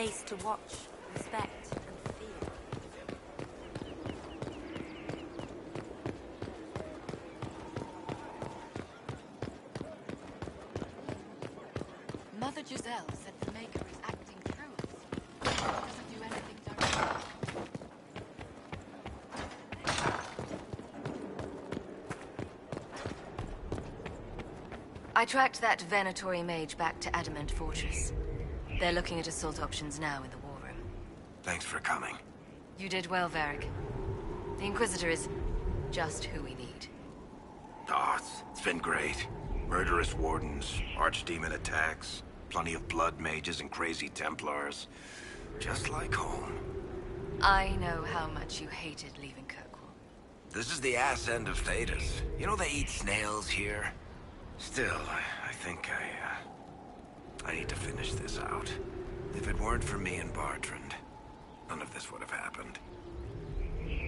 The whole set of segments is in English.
place to watch, respect, and fear. Mother Giselle said the Maker is acting through us. She doesn't do anything directly. I tracked that Venatori mage back to Adamant Fortress. They're looking at assault options now in the war room. Thanks for coming. You did well, Varric. The Inquisitor is just who we need. Oh, it's been great. Murderous wardens, archdemon attacks, plenty of blood mages and crazy Templars. Just like home. I know how much you hated leaving Kirkwall. This is the ass end of Thedas. You know they eat snails here? Still, I think I need to finish this out. If it weren't for me and Bartrand, none of this would have happened.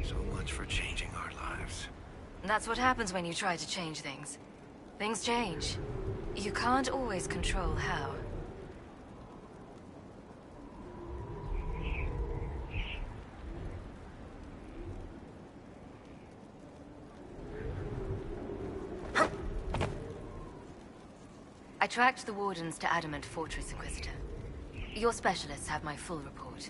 So much for changing our lives. That's what happens when you try to change things. Things change. You can't always control how. I tracked the Wardens to Adamant Fortress, Inquisitor. Your specialists have my full report.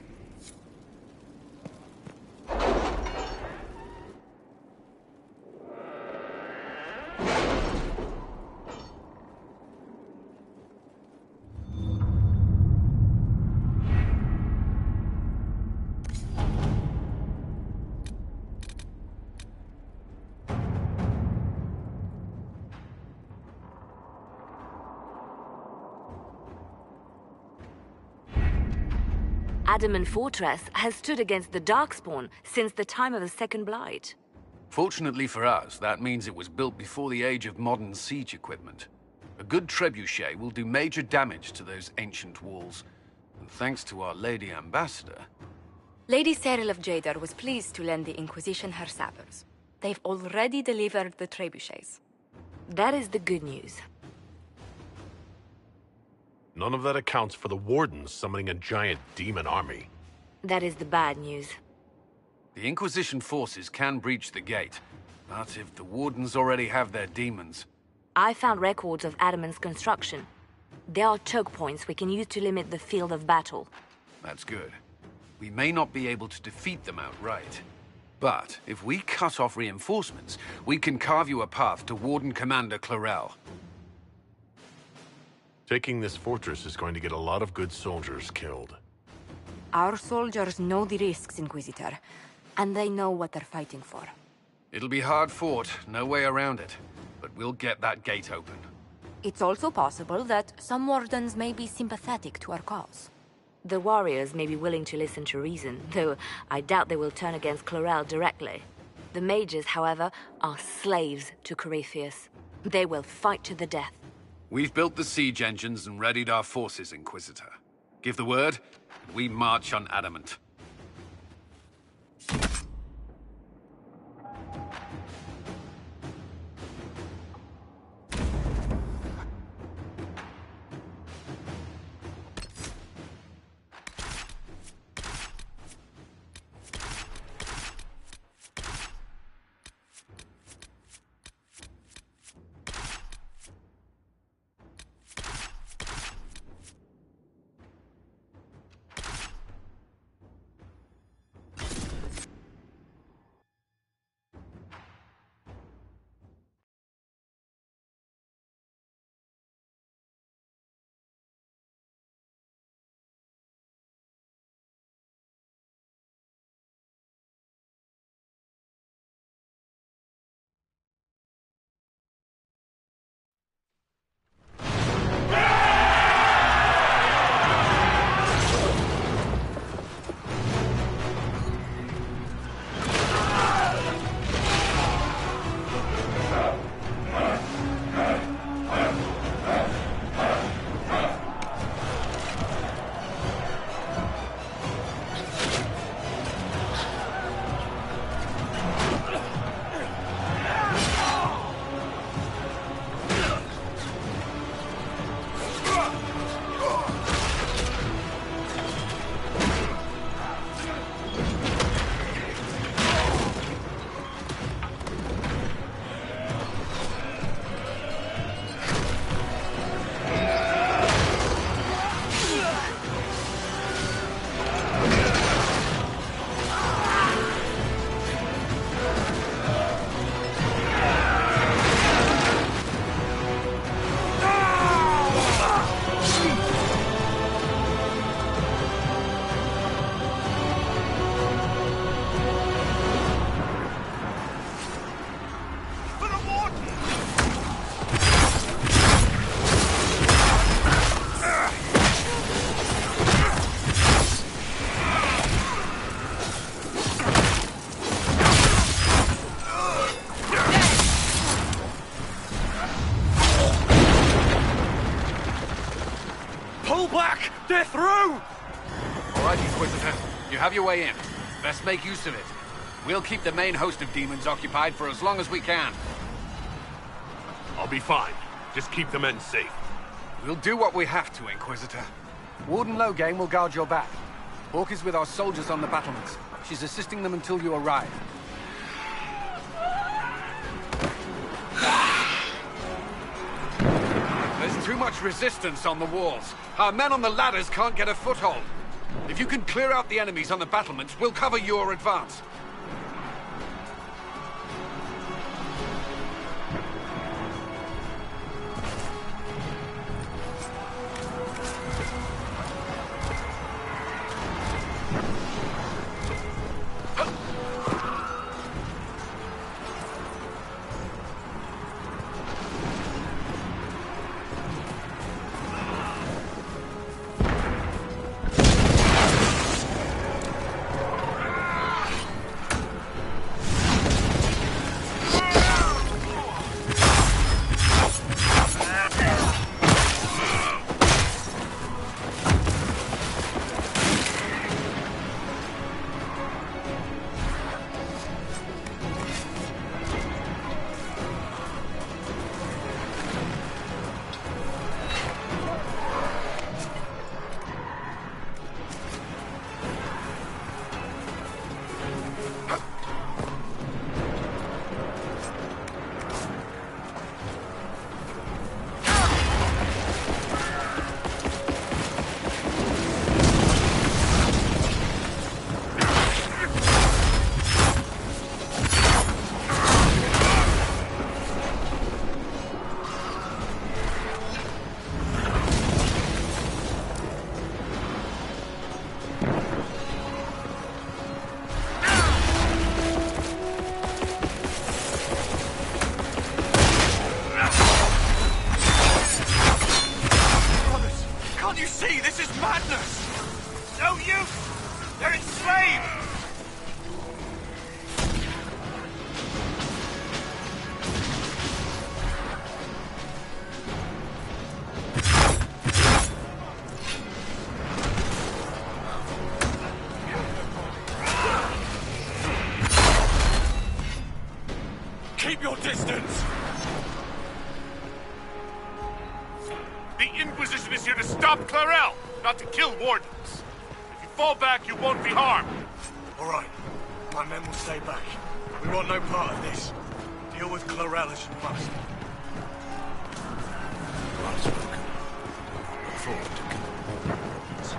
Adamant Fortress has stood against the Darkspawn since the time of the Second Blight. Fortunately for us, that means it was built before the age of modern siege equipment. A good trebuchet will do major damage to those ancient walls. And thanks to our Lady Ambassador... Lady Cyril of Jadar was pleased to lend the Inquisition her sabers. They've already delivered the trebuchets. That is the good news. None of that accounts for the Wardens summoning a giant demon army. That is the bad news. The Inquisition forces can breach the gate, but if the Wardens already have their demons... I found records of Adamant's construction. There are choke points we can use to limit the field of battle. That's good. We may not be able to defeat them outright. But if we cut off reinforcements, we can carve you a path to Warden Commander Clarel. Taking this fortress is going to get a lot of good soldiers killed. Our soldiers know the risks, Inquisitor, and they know what they're fighting for. It'll be hard fought, no way around it. But we'll get that gate open. It's also possible that some Wardens may be sympathetic to our cause. The warriors may be willing to listen to reason, though I doubt they will turn against Clarel directly. The mages, however, are slaves to Corypheus. They will fight to the death. We've built the siege engines and readied our forces, Inquisitor. Give the word, and we march on Adamant. have your way in. Best make use of it. We'll keep the main host of demons occupied for as long as we can. I'll be fine. Just keep the men safe. We'll do what we have to, Inquisitor. Warden Loghain will guard your back. Hawke is with our soldiers on the battlements. She's assisting them until you arrive. There's too much resistance on the walls. Our men on the ladders can't get a foothold. If you can clear out the enemies on the battlements, we'll cover your advance. Keep your distance! The Inquisition is here to stop Clarel, not to kill wardens. If you fall back, you won't be harmed. All right. My men will stay back. We want no part of this. Deal with Clarel as you must. Well spoken. Look forward to killing more wardens.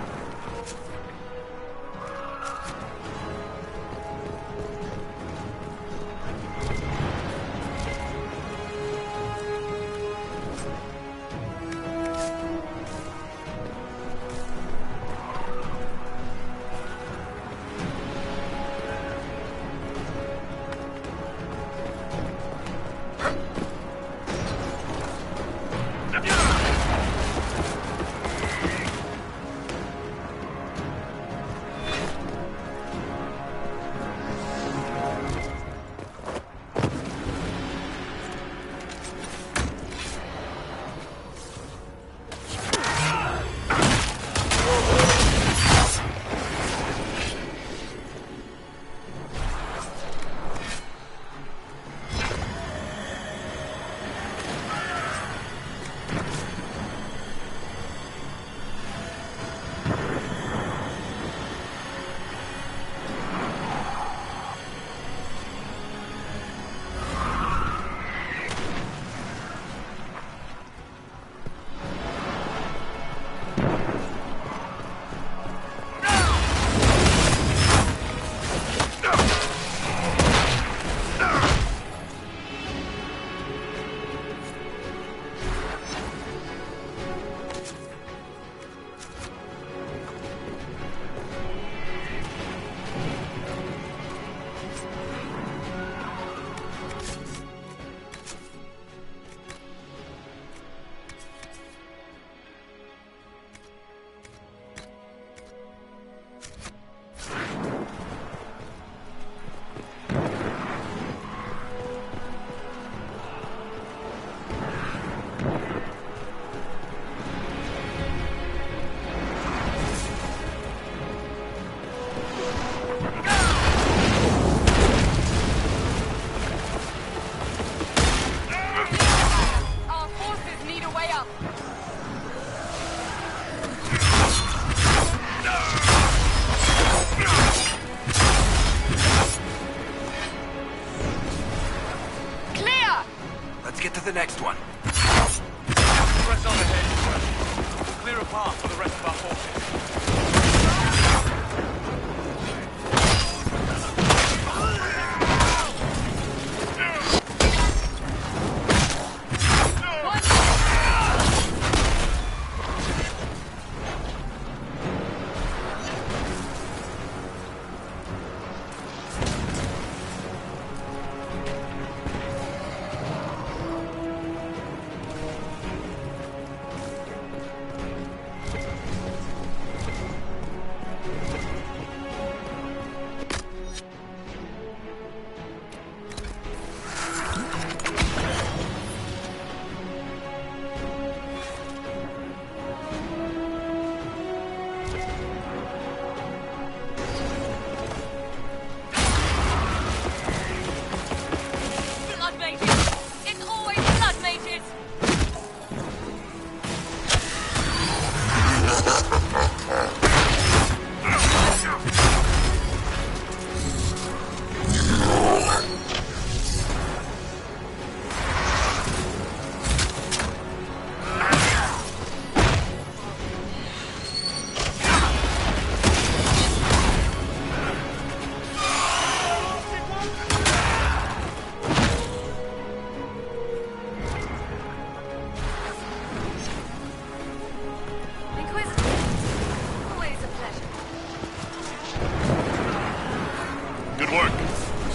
the next one? Press on ahead. Clear a path for the rest of our forces.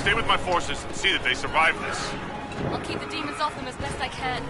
Stay with my forces and see that they survive this. I'll keep the demons off them as best I can.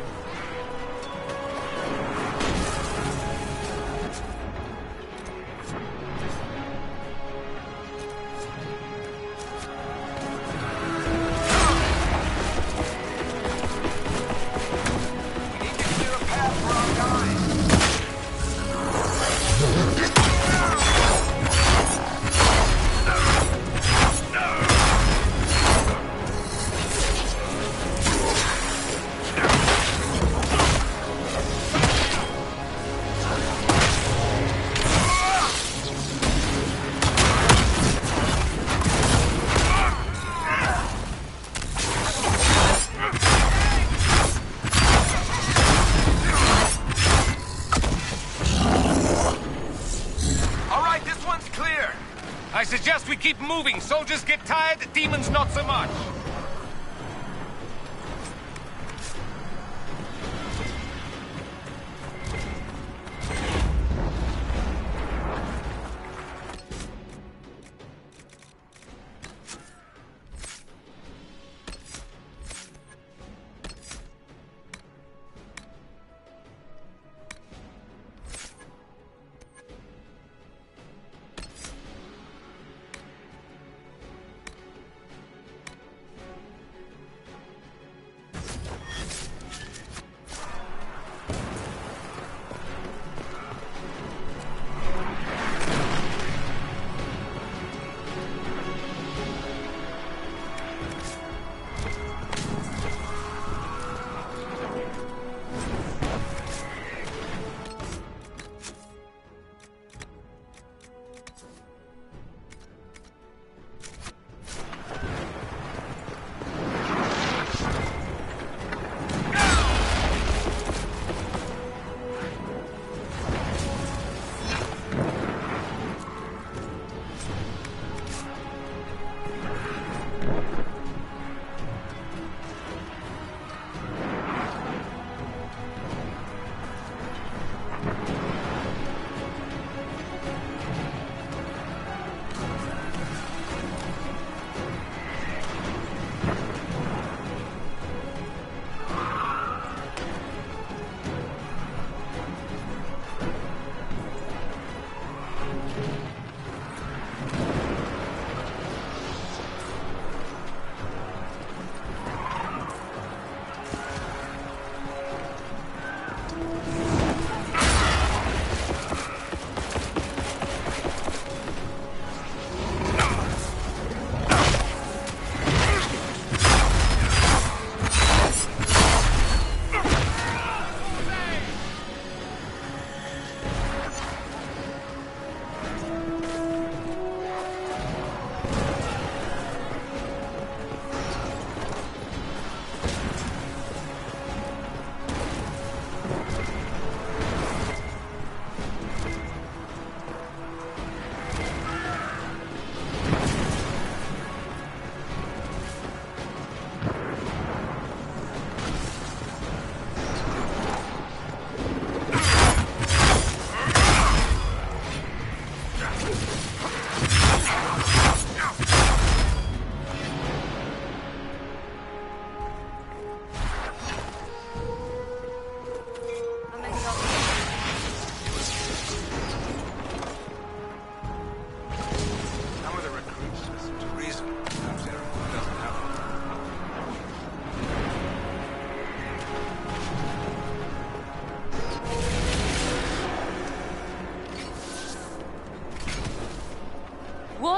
I suggest we keep moving. Soldiers get tired, demons not so much.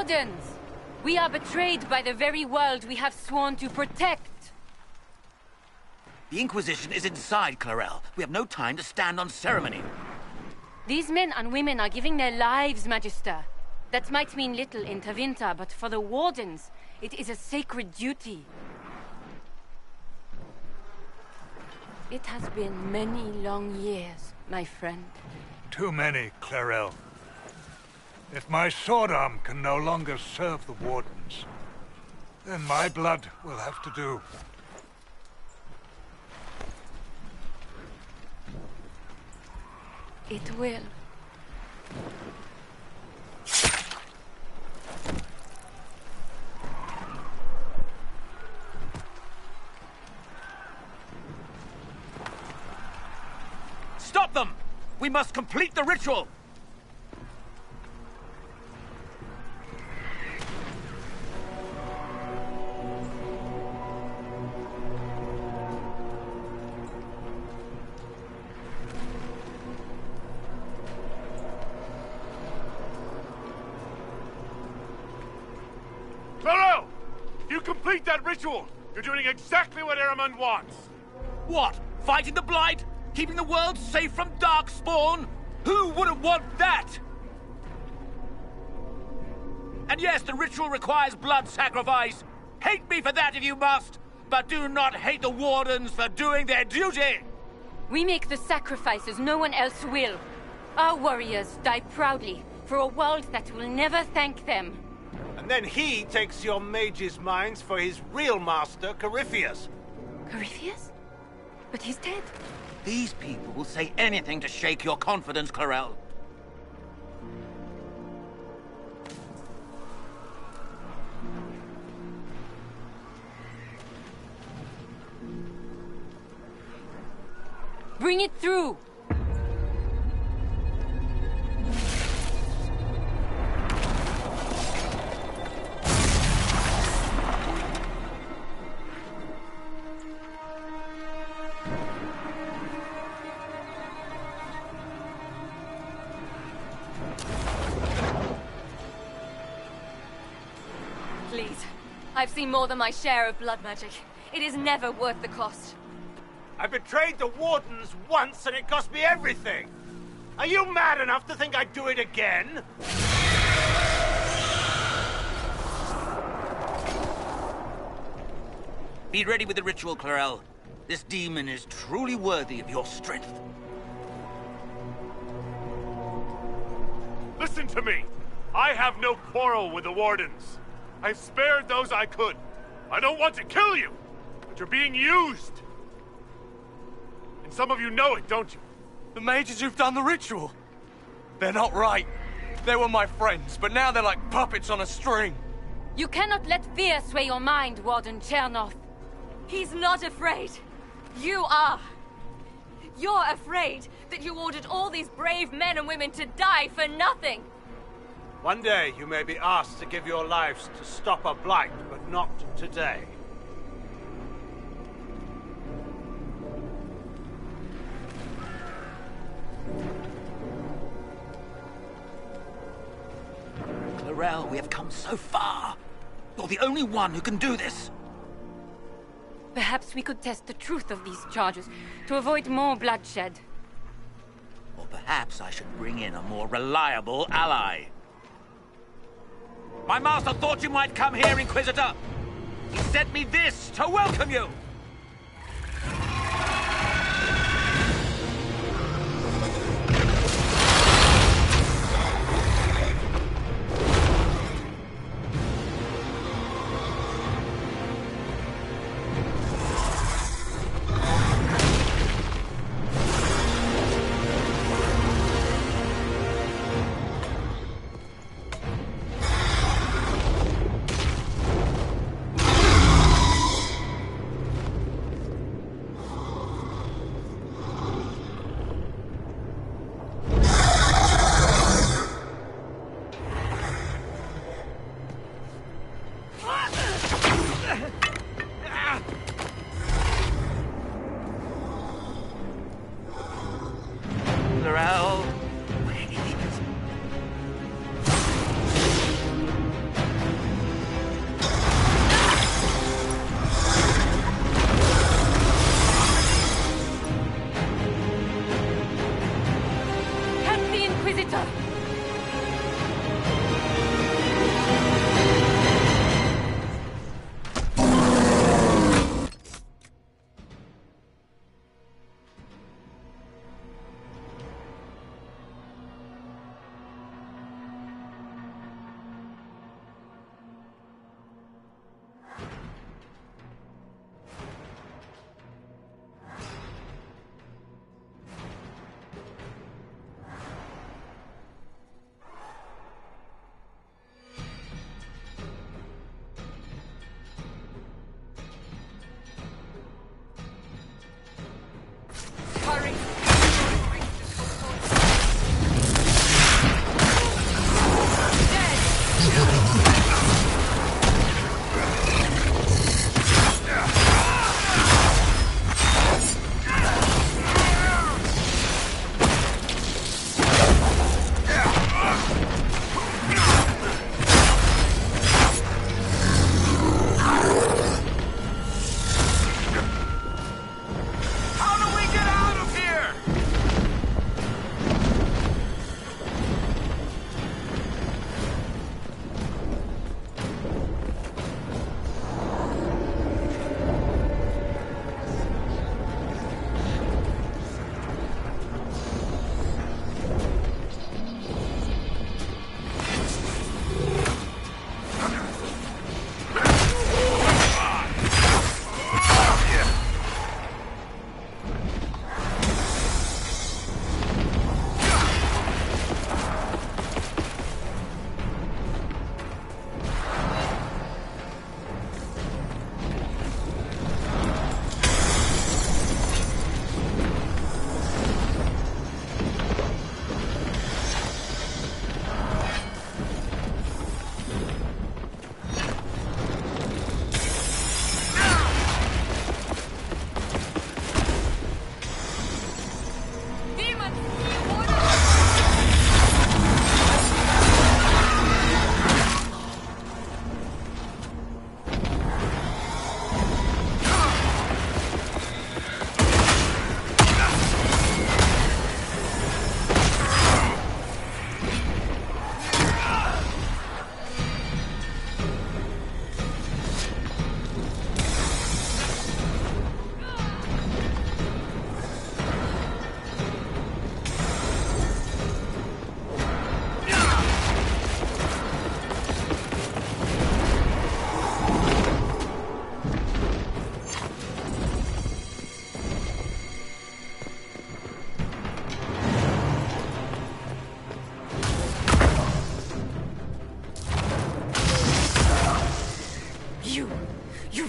Wardens! We are betrayed by the very world we have sworn to protect. The Inquisition is inside Clarel. We have no time to stand on ceremony. These men and women are giving their lives, Magister. That might mean little in Tavinta, but for the Wardens, it is a sacred duty. It has been many long years, my friend. Too many, Clarel. If my sword arm can no longer serve the Wardens, then my blood will have to do. It will. Stop them! We must complete the ritual! Clarel! If you complete that ritual, you're doing exactly what Eramund wants. What? Fighting the Blight? Keeping the world safe from Darkspawn? Who wouldn't want that? And yes, the ritual requires blood sacrifice. Hate me for that if you must, but do not hate the Wardens for doing their duty! We make the sacrifices no one else will. Our warriors die proudly for a world that will never thank them. And then he takes your mage's minds for his real master, Corypheus. Corypheus? But he's dead. These people will say anything to shake your confidence, Clarel. Bring it through! Please. I've seen more than my share of blood magic. It is never worth the cost. I betrayed the Wardens once and it cost me everything. Are you mad enough to think I'd do it again? Be ready with the ritual, Clarel. This demon is truly worthy of your strength. Listen to me. I have no quarrel with the Wardens. I've spared those I could. I don't want to kill you, but you're being used. And some of you know it, don't you? The mages who've done the ritual. They're not right. They were my friends, but now they're like puppets on a string. You cannot let fear sway your mind, Warden Chernoff. He's not afraid. You are. You're afraid that you ordered all these brave men and women to die for nothing. One day you may be asked to give your lives to stop a blight, but not today. Clarel, we have come so far. You're the only one who can do this. Perhaps we could test the truth of these charges to avoid more bloodshed. Or perhaps I should bring in a more reliable ally. My master thought you might come here, Inquisitor. He sent me this to welcome you.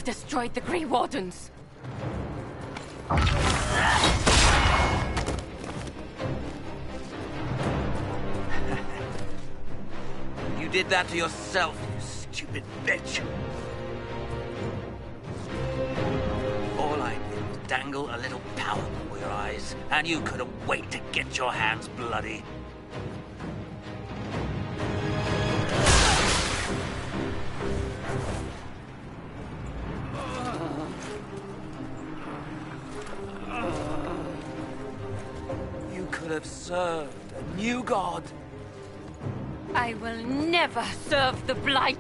You've destroyed the Grey Wardens. You did that to yourself, you stupid bitch. All I did was dangle a little power before your eyes, and you couldn't wait to get your hands bloody. You could have served a new god. I will never serve the Blight!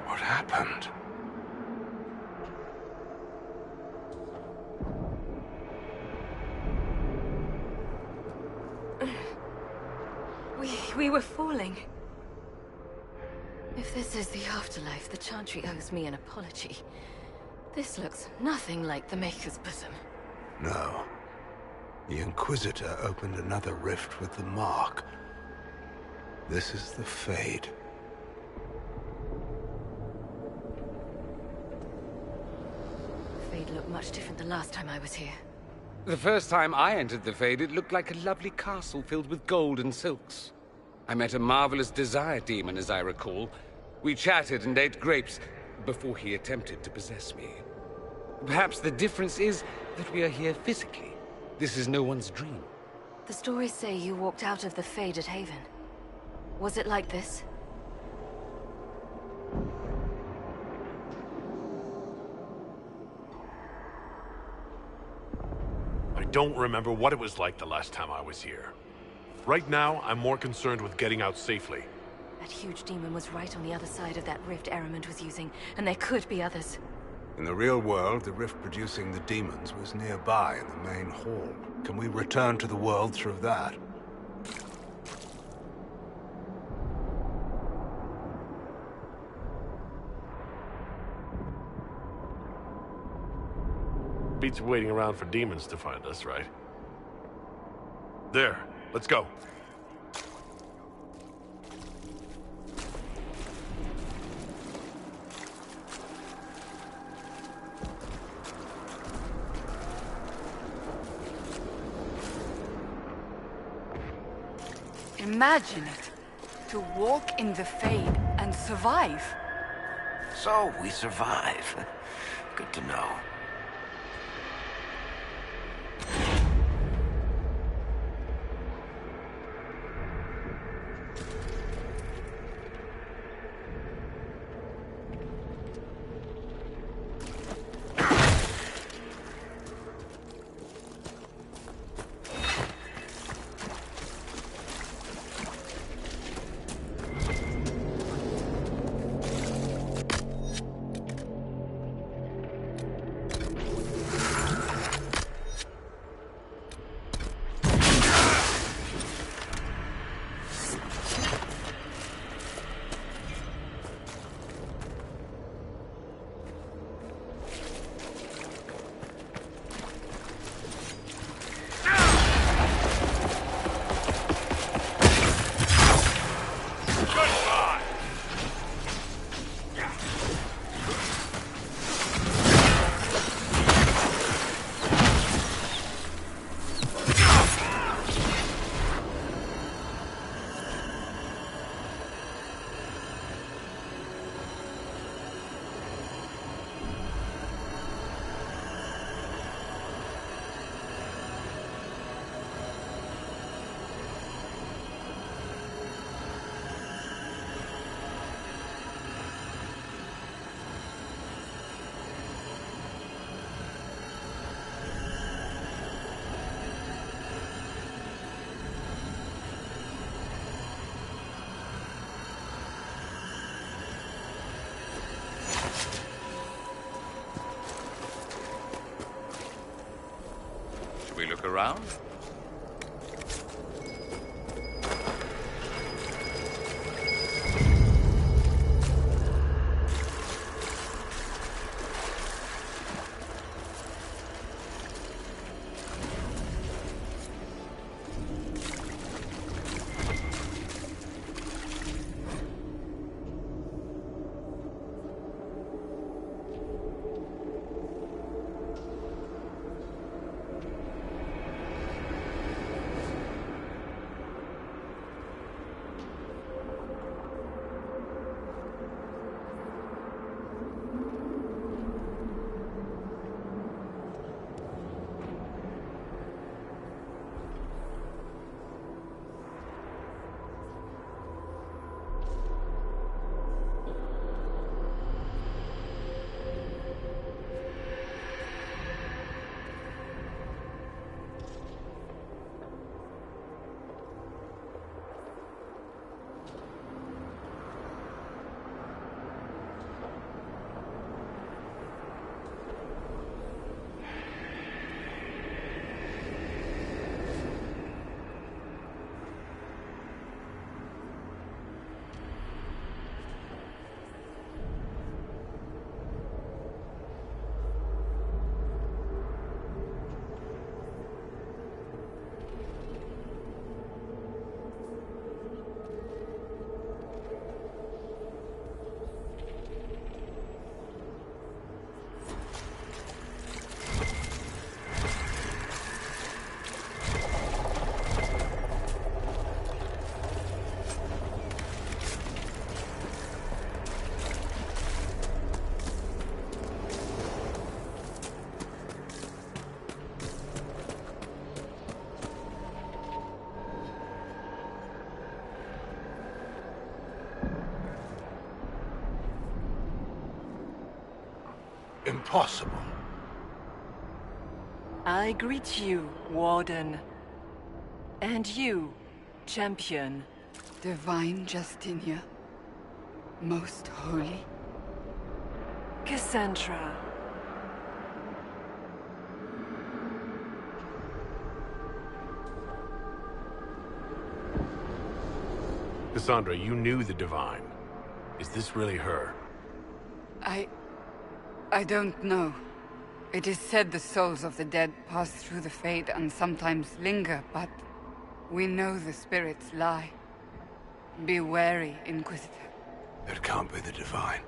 What happened? We were falling. If this is the afterlife, the Chantry owes me an apology. This looks nothing like the Maker's bosom. No. The Inquisitor opened another rift with the Mark. This is the Fade. Fade looked much different the last time I was here. The first time I entered the Fade, it looked like a lovely castle filled with gold and silks. I met a marvelous desire demon, as I recall. We chatted and ate grapes before he attempted to possess me. Perhaps the difference is that we are here physically. This is no one's dream. The stories say you walked out of the Fade at Haven. Was it like this? I don't remember what it was like the last time I was here. Right now, I'm more concerned with getting out safely. That huge demon was right on the other side of that rift Ehremund was using, and there could be others. In the real world, the rift producing the demons was nearby in the main hall. Can we return to the world through that? Beats waiting around for demons to find us, right? There, let's go. Imagine it. To walk in the Fade and survive. So, we survive. Good to know. around? Impossible. I greet you, Warden. And you, Champion. Divine Justinia. Most holy. Cassandra. Cassandra, you knew the Divine. Is this really her? I don't know. It is said the souls of the dead pass through the Fade and sometimes linger, but we know the spirits lie. Be wary, Inquisitor. It can't be the Divine.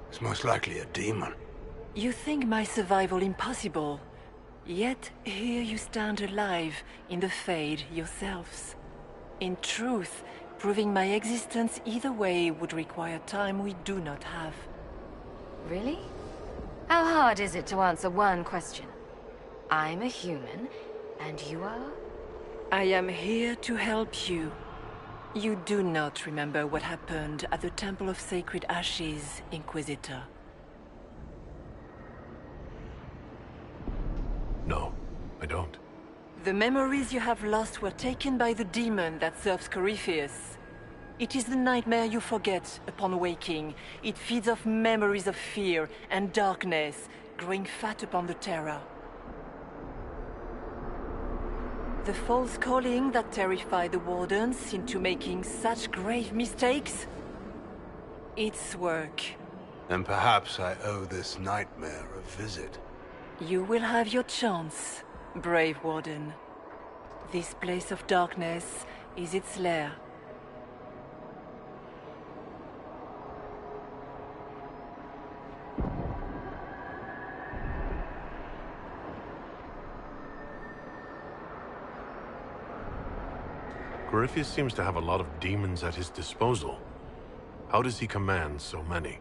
It's most likely a demon. You think my survival impossible, yet here you stand alive in the Fade yourselves. In truth, proving my existence either way would require time we do not have. Really? How hard is it to answer one question? I'm a human, and you are? I am here to help you. You do not remember what happened at the Temple of Sacred Ashes, Inquisitor. No, I don't. The memories you have lost were taken by the demon that serves Corypheus. It is the nightmare you forget upon waking. It feeds off memories of fear and darkness, growing fat upon the terror. The false calling that terrified the Wardens into making such grave mistakes? Its work. And perhaps I owe this nightmare a visit. You will have your chance, brave Warden. This place of darkness is its lair. Corypheus seems to have a lot of demons at his disposal. How does he command so many?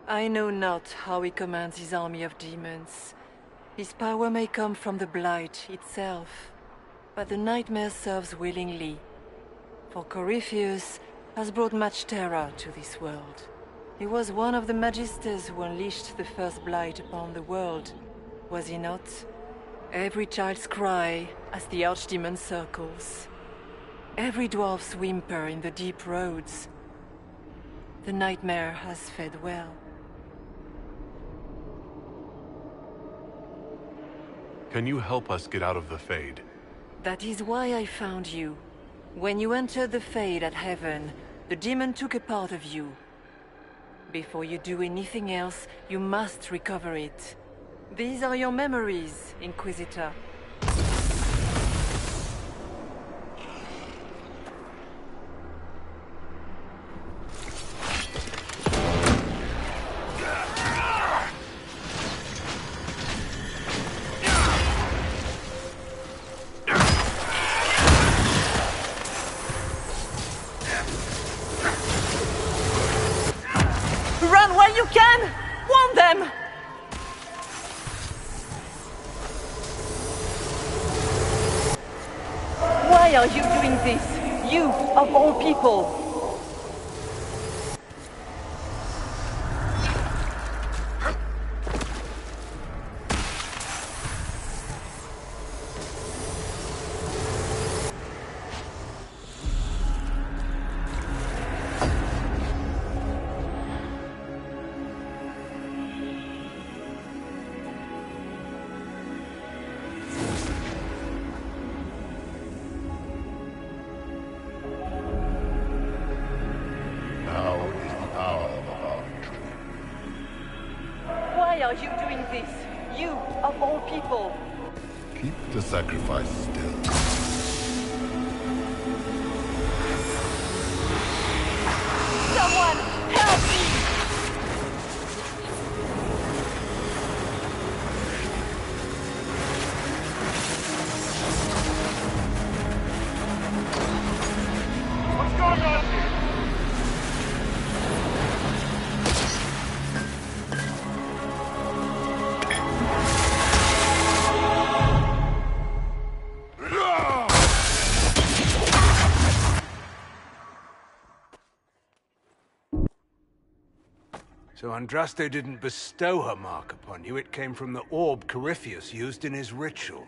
I know not how he commands his army of demons. His power may come from the Blight itself, but the nightmare serves willingly. For Corypheus has brought much terror to this world. He was one of the Magisters who unleashed the first Blight upon the world, was he not? Every child's cry as the Archdemon circles. Every dwarf's whimper in the deep roads. The nightmare has fed well. Can you help us get out of the Fade? That is why I found you. When you entered the Fade at Heaven, the demon took a part of you. Before you do anything else, you must recover it. These are your memories, Inquisitor. Run while you can! Warn them! Why are you doing this? You, of all people! Why are you doing this? You, of all people! Keep the sacrifice still. Someone, help me! What's going on here? So Andraste didn't bestow her mark upon you, it came from the orb Corypheus used in his ritual.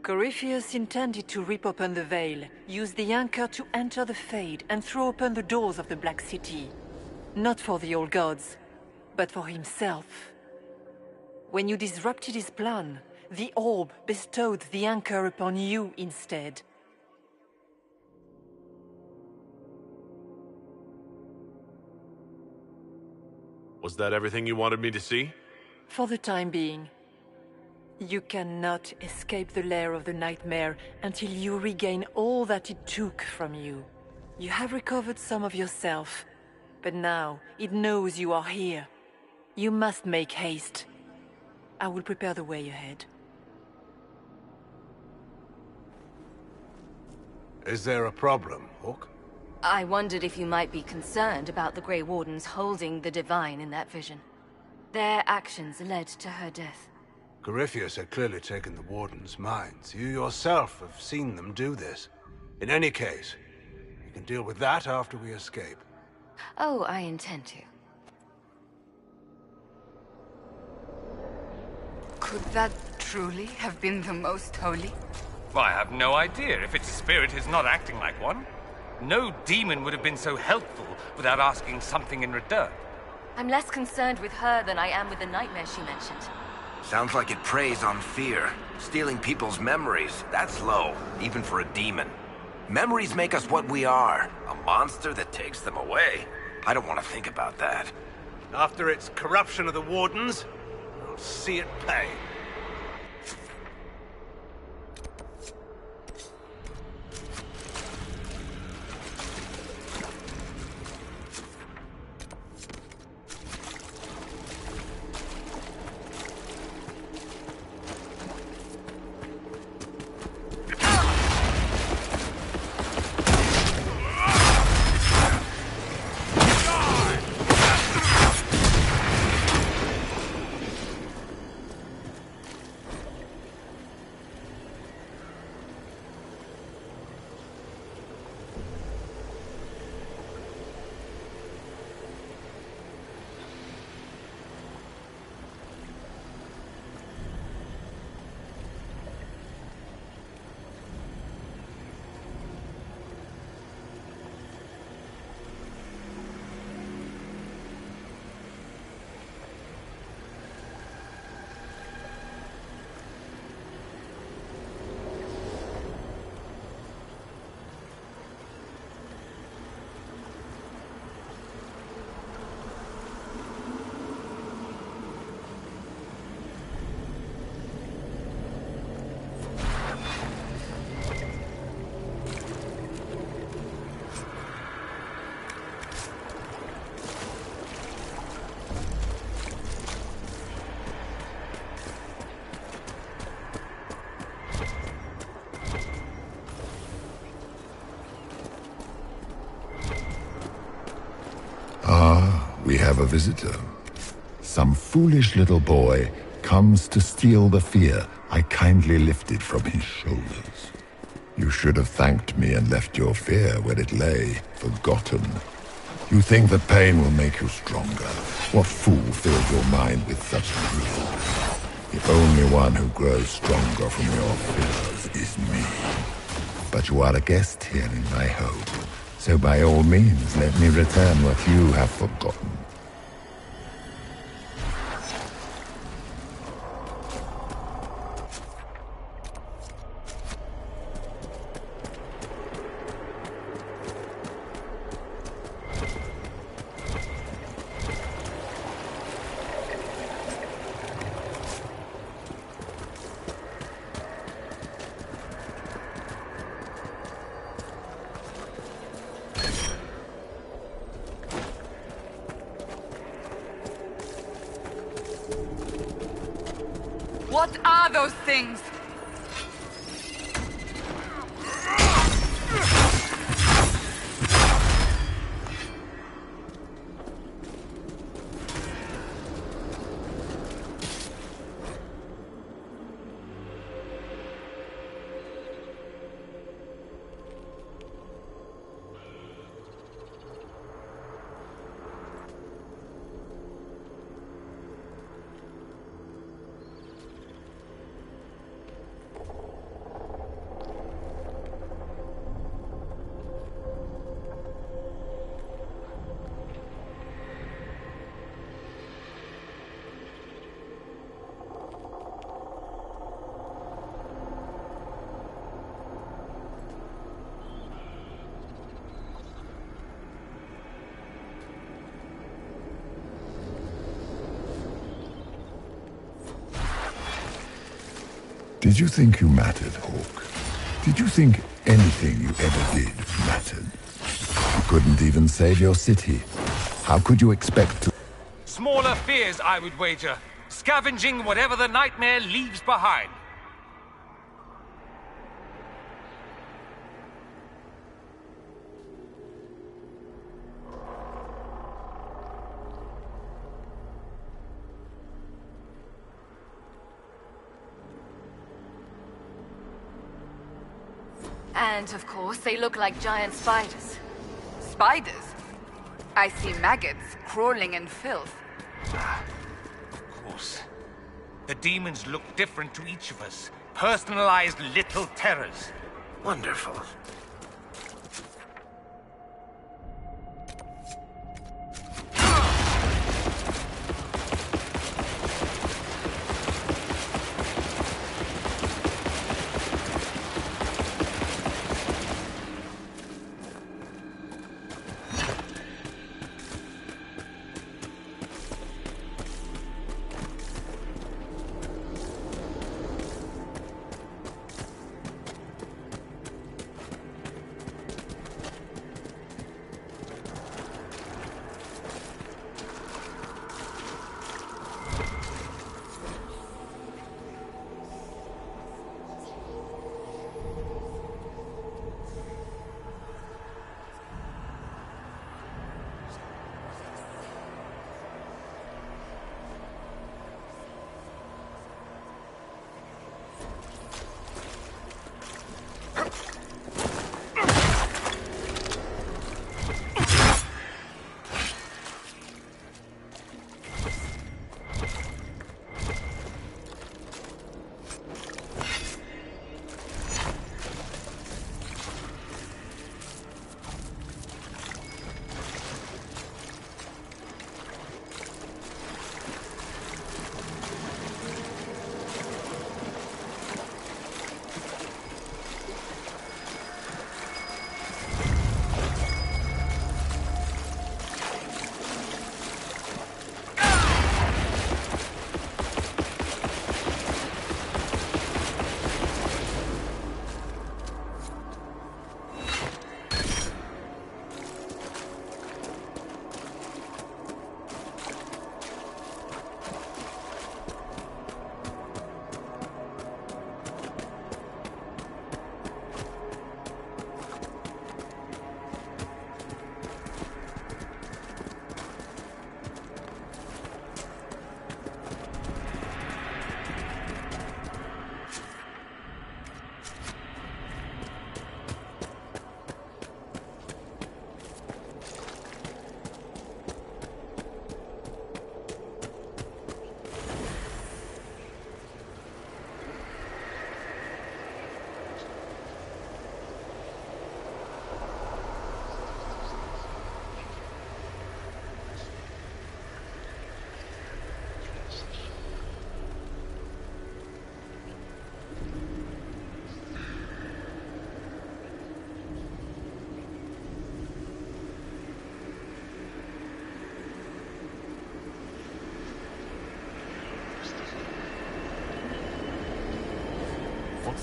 Corypheus intended to rip open the veil, use the anchor to enter the Fade, and throw open the doors of the Black City. Not for the old gods, but for himself. When you disrupted his plan, the orb bestowed the anchor upon you instead. Was that everything you wanted me to see? For the time being. You cannot escape the lair of the nightmare until you regain all that it took from you. You have recovered some of yourself, but now it knows you are here. You must make haste. I will prepare the way ahead. Is there a problem, Hawke? I wondered if you might be concerned about the Grey Wardens holding the Divine in that vision. Their actions led to her death. Corypheus had clearly taken the Warden's minds. You yourself have seen them do this. In any case, you can deal with that after we escape. Oh, I intend to. Could that truly have been the Most Holy? Well, I have no idea. If its spirit is not acting like one, no demon would have been so helpful without asking something in return. I'm less concerned with her than I am with the nightmare she mentioned. Sounds like it preys on fear. Stealing people's memories, that's low, even for a demon. Memories make us what we are. A monster that takes them away. I don't want to think about that. After its corruption of the Wardens, I'll see it pay. We have a visitor. Some foolish little boy comes to steal the fear I kindly lifted from his shoulders. You should have thanked me and left your fear where it lay, forgotten. You think that pain will make you stronger. What fool filled your mind with such dread? The only one who grows stronger from your fears is me. But you are a guest here in my home, so by all means let me return what you have forgotten. What are those things? Did you think you mattered, Hawke? Did you think anything you ever did mattered? You couldn't even save your city. How could you expect to... Smaller fears, I would wager. Scavenging whatever the nightmare leaves behind. And, of course, they look like giant spiders. Spiders? I see maggots crawling in filth. Of course. The demons look different to each of us. Personalized little terrors. Wonderful.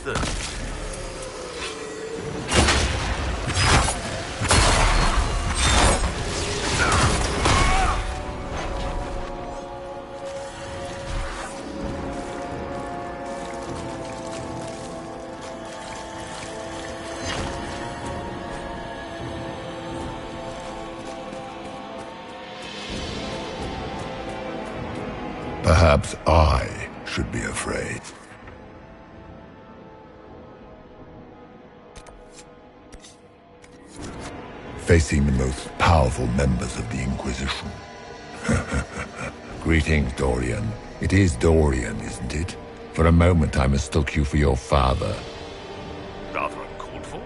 this? Perhaps I should be afraid. Facing the most powerful members of the Inquisition. Greetings, Dorian. It is Dorian, isn't it? For a moment I mistook you for your father. Rather uncalled for.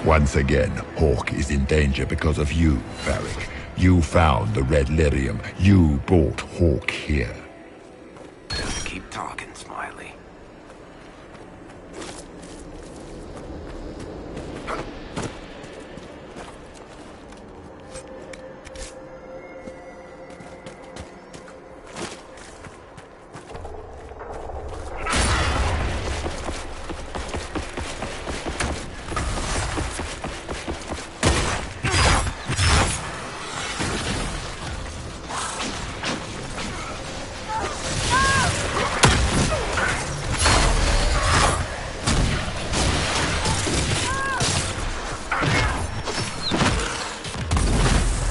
Once again, Hawke is in danger because of you, Varric. You found the Red Lyrium. You brought Hawke here. Just keep talking, Smiley.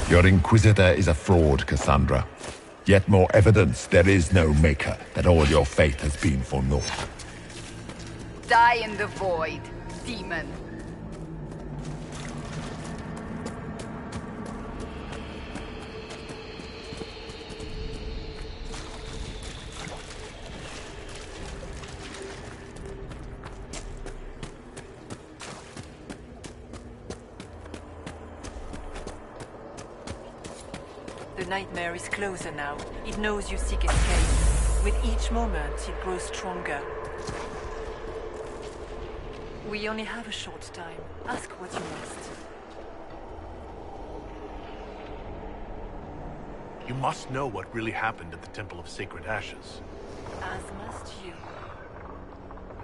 Your Inquisitor is a fraud, Cassandra. Yet more evidence there is no Maker, that all your faith has been for naught. Die in the void, demon. The nightmare is closer now. It knows you seek escape. With each moment, it grows stronger. We only have a short time. Ask what you must. You must know what really happened at the Temple of Sacred Ashes. As must you.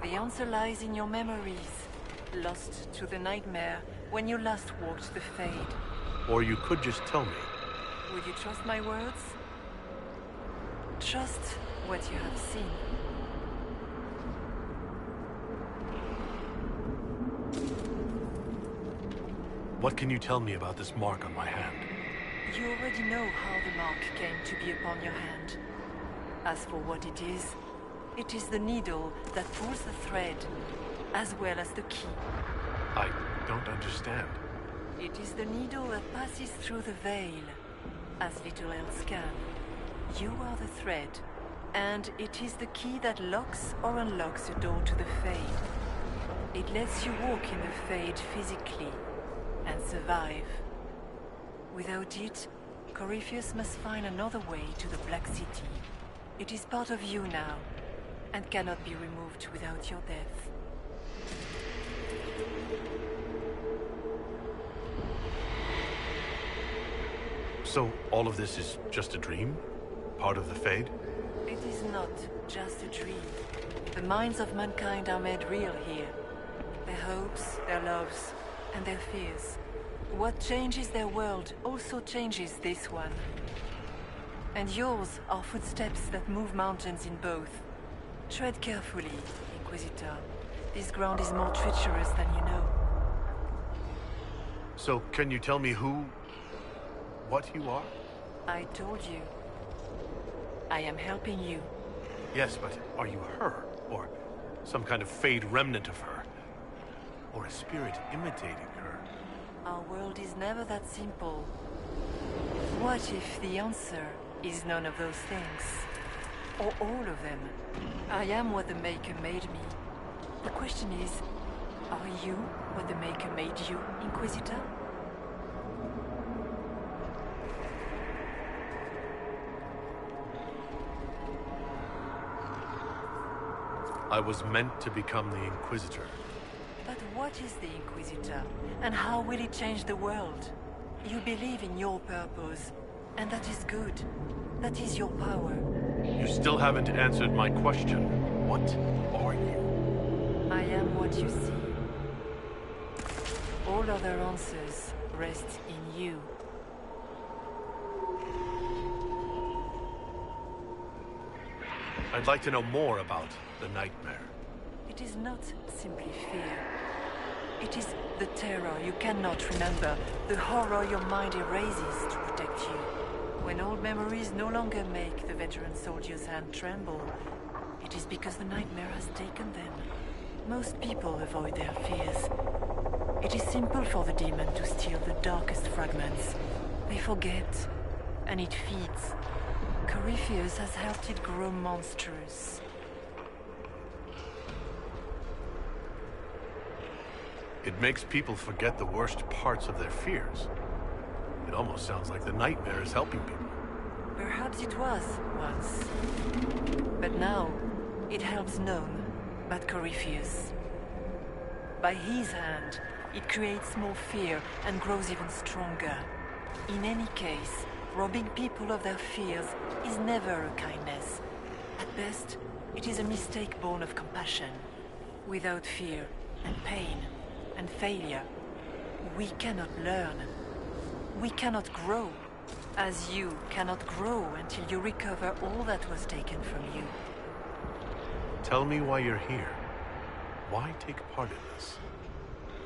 The answer lies in your memories. Lost to the nightmare when you last walked the Fade. Or you could just tell me. Would you trust my words? Trust what you have seen. What can you tell me about this mark on my hand? You already know how the mark came to be upon your hand. As for what it is the needle that pulls the thread, as well as the key. I don't understand. It is the needle that passes through the veil, as little else can. You are the thread, and it is the key that locks or unlocks the door to the Fade. It lets you walk in the Fade physically, and survive. Without it, Corypheus must find another way to the Black City. It is part of you now, and cannot be removed without your death. So, all of this is just a dream? Part of the Fade? It is not just a dream. The minds of mankind are made real here. Their hopes, their loves, and their fears. What changes their world also changes this one. And yours are footsteps that move mountains in both. Tread carefully, Inquisitor. This ground is more treacherous than you know. So, can you tell me what you are? I told you. I am helping you. Yes, but are you her? Or some kind of Fade remnant of her? Or a spirit imitating her? Our world is never that simple. What if the answer is none of those things? Or all of them? I am what the Maker made me. The question is, are you what the Maker made you, Inquisitor? I was meant to become the Inquisitor. But what is the Inquisitor? And how will it change the world? You believe in your purpose, and that is good. That is your power. You still haven't answered my question. What are you? I am what you see. All other answers rest in you. I'd like to know more about the nightmare. It is not simply fear. It is the terror you cannot remember, the horror your mind erases to protect you. When old memories no longer make the veteran soldier's hand tremble, it is because the nightmare has taken them. Most people avoid their fears. It is simple for the demon to steal the darkest fragments. They forget, and it feeds. Corypheus has helped it grow monstrous. It makes people forget the worst parts of their fears. It almost sounds like the nightmare is helping people. Perhaps it was once. But now, it helps none but Corypheus. By his hand, it creates more fear and grows even stronger. In any case, robbing people of their fears is never a kindness. At best, it is a mistake born of compassion. Without fear and pain and failure, we cannot learn. We cannot grow, as you cannot grow until you recover all that was taken from you. Tell me why you're here. Why take part in this?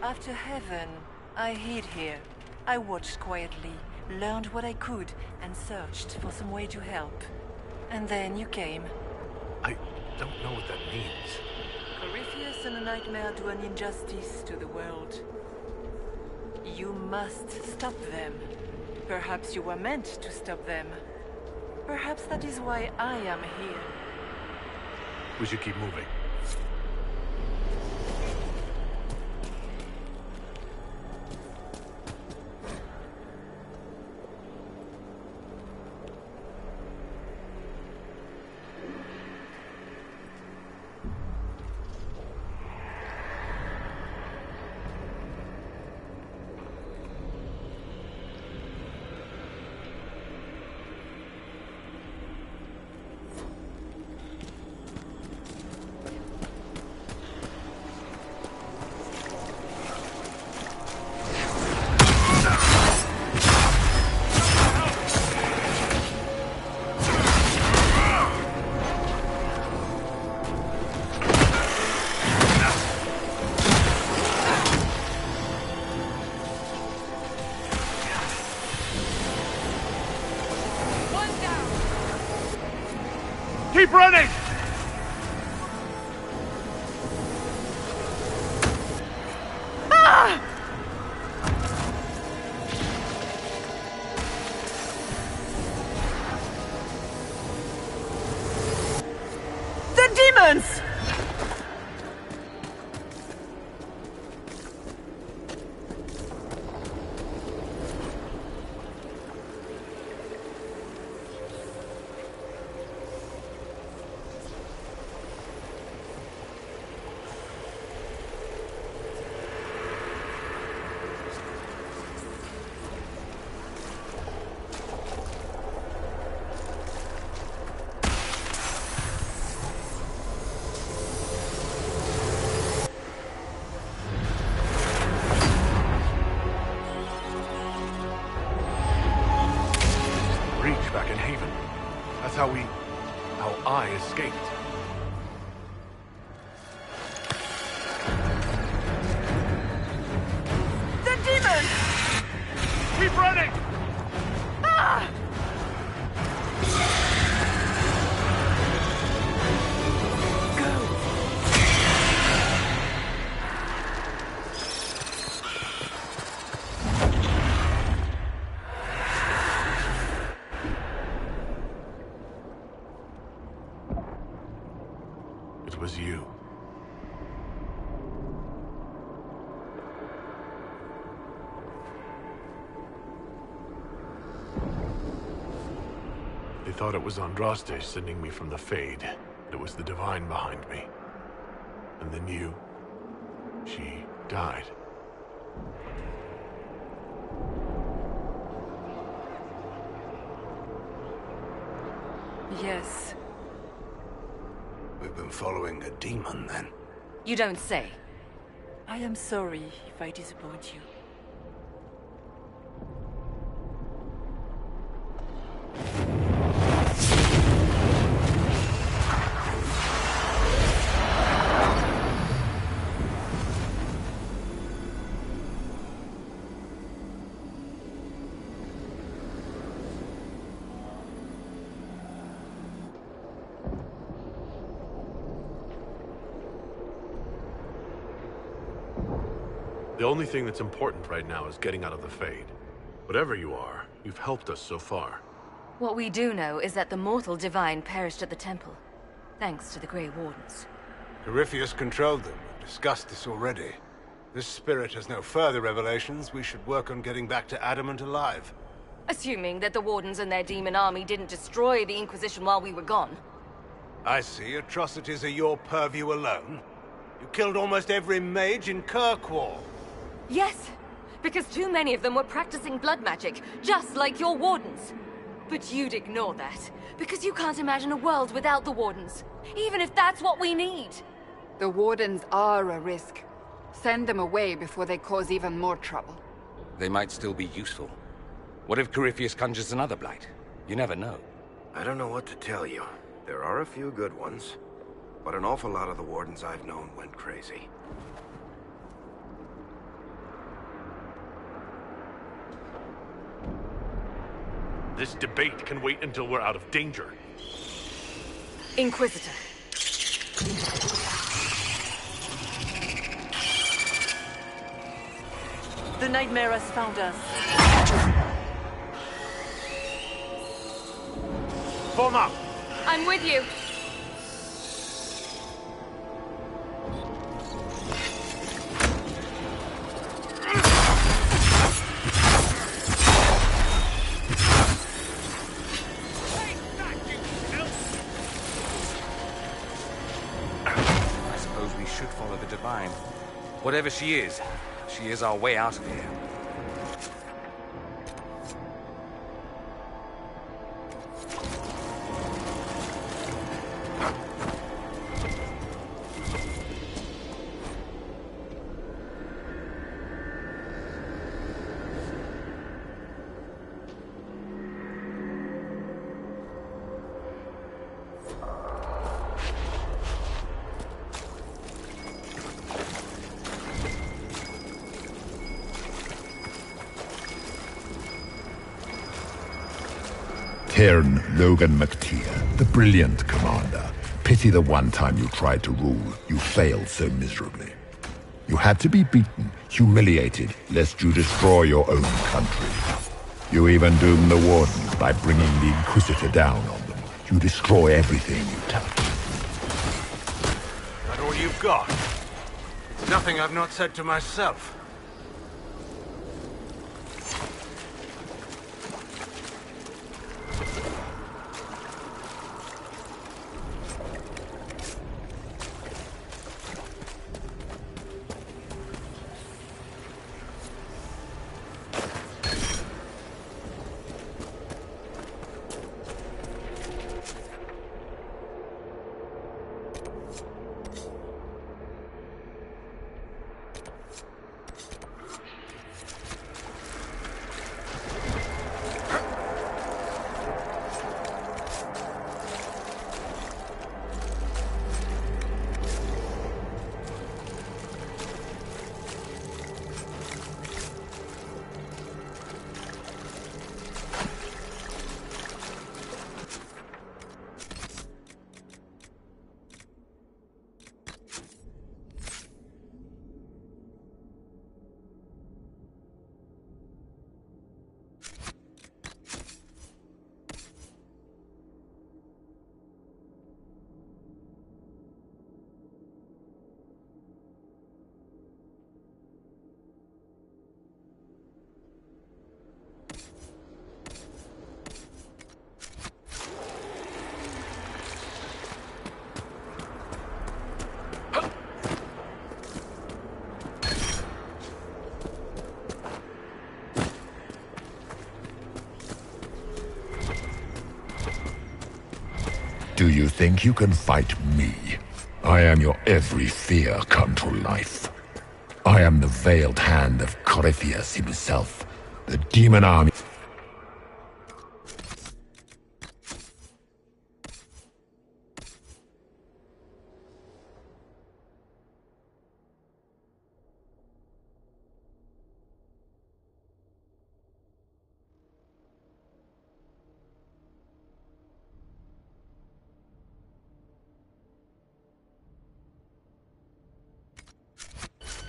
After heaven, I hid here. I watched quietly, learned what I could, and searched for some way to help. And then you came. I don't know what that means. Corypheus and the nightmare do an injustice to the world. You must stop them. Perhaps you were meant to stop them. Perhaps that is why I am here. We should keep moving. Keep running! Ah! The demons! Back in Haven. That's how I escaped. The demon! Keep running! Ah! It was you. They thought it was Andraste sending me from the Fade. It was the Divine behind me. And then you... she died. Yes. We've been following a demon, then. You don't say. I am sorry if I disappoint you. The only thing that's important right now is getting out of the Fade. Whatever you are, you've helped us so far. What we do know is that the mortal divine perished at the temple, thanks to the Grey Wardens. Corypheus controlled them. We've discussed this already. This spirit has no further revelations. We should work on getting back to Adamant alive. Assuming that the Wardens and their demon army didn't destroy the Inquisition while we were gone. I see. Atrocities are your purview alone. You killed almost every mage in Kirkwall. Yes, because too many of them were practicing blood magic, just like your Wardens. But you'd ignore that, because you can't imagine a world without the Wardens, even if that's what we need. The Wardens are a risk. Send them away before they cause even more trouble. They might still be useful. What if Corypheus conjures another blight? You never know. I don't know what to tell you. There are a few good ones, but an awful lot of the Wardens I've known went crazy. This debate can wait until we're out of danger. Inquisitor. The nightmare has found us. Form up! I'm with you. Whatever she is our way out of here. Cairn Logan McTeer, the brilliant commander. Pity the one time you tried to rule, you failed so miserably. You had to be beaten, humiliated, lest you destroy your own country. You even doomed the Wardens by bringing the Inquisitor down on them. You destroy everything you touch. That all you've got? Nothing I've not said to myself. you think you can fight me? I am your every fear come to life. I am the veiled hand of Corypheus himself, the demon army.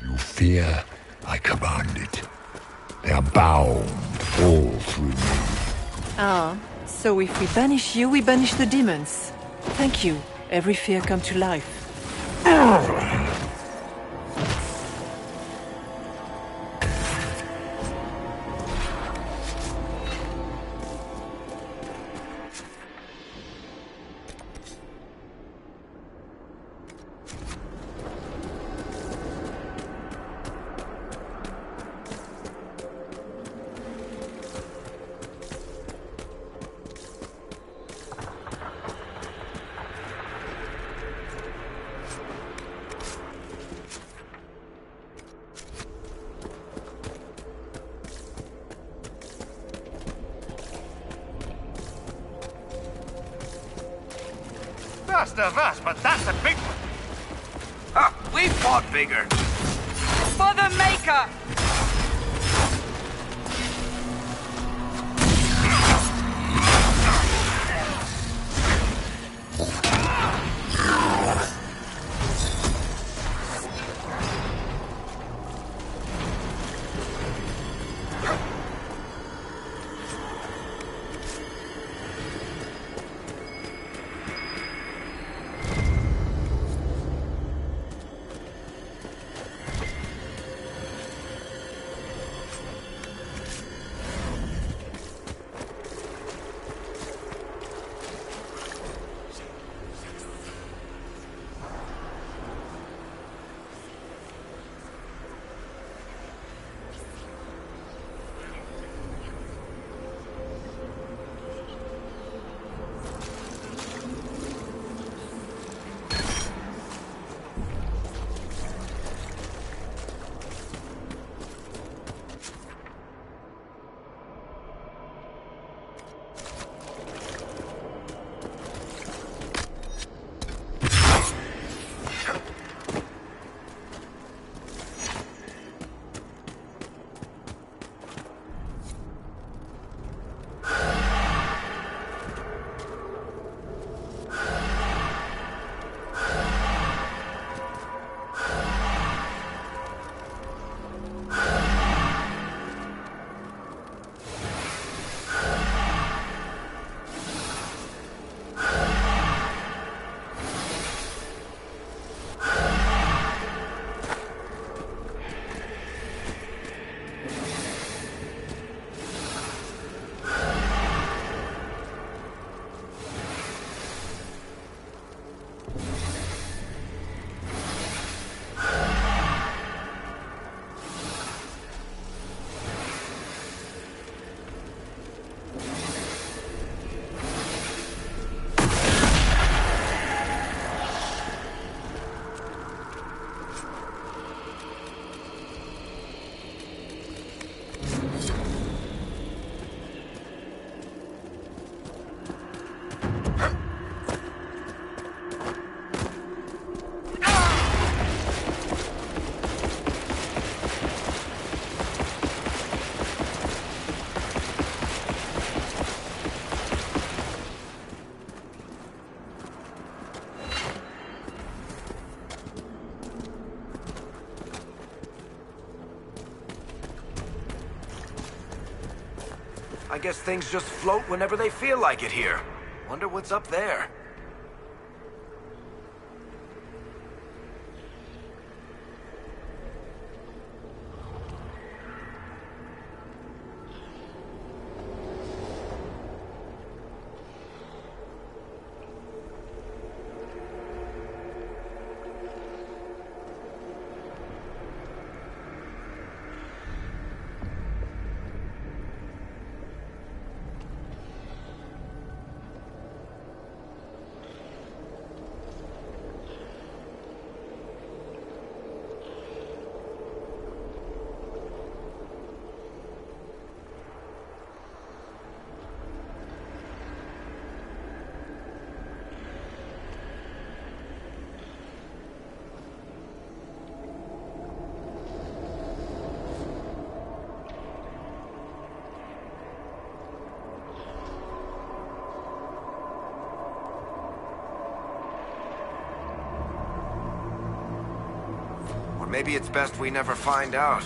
You fear, I command it. They are bound all through me. Ah, so if we banish you, we banish the demons. Thank you. Every fear come to life. Vast of us, but that's a big one. Ah, we fought bigger. For the Maker! I guess things just float whenever they feel like it here. Wonder what's up there. Maybe it's best we never find out.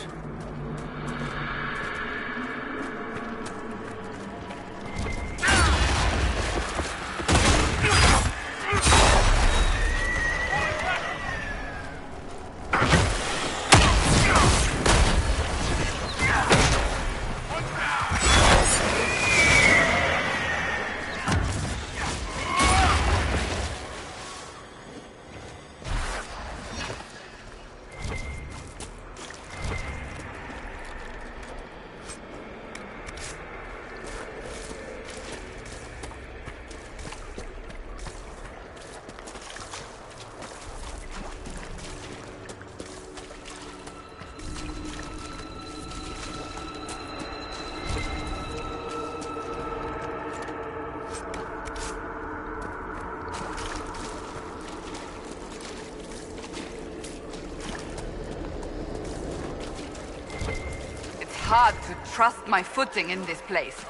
Hard to trust my footing in this place.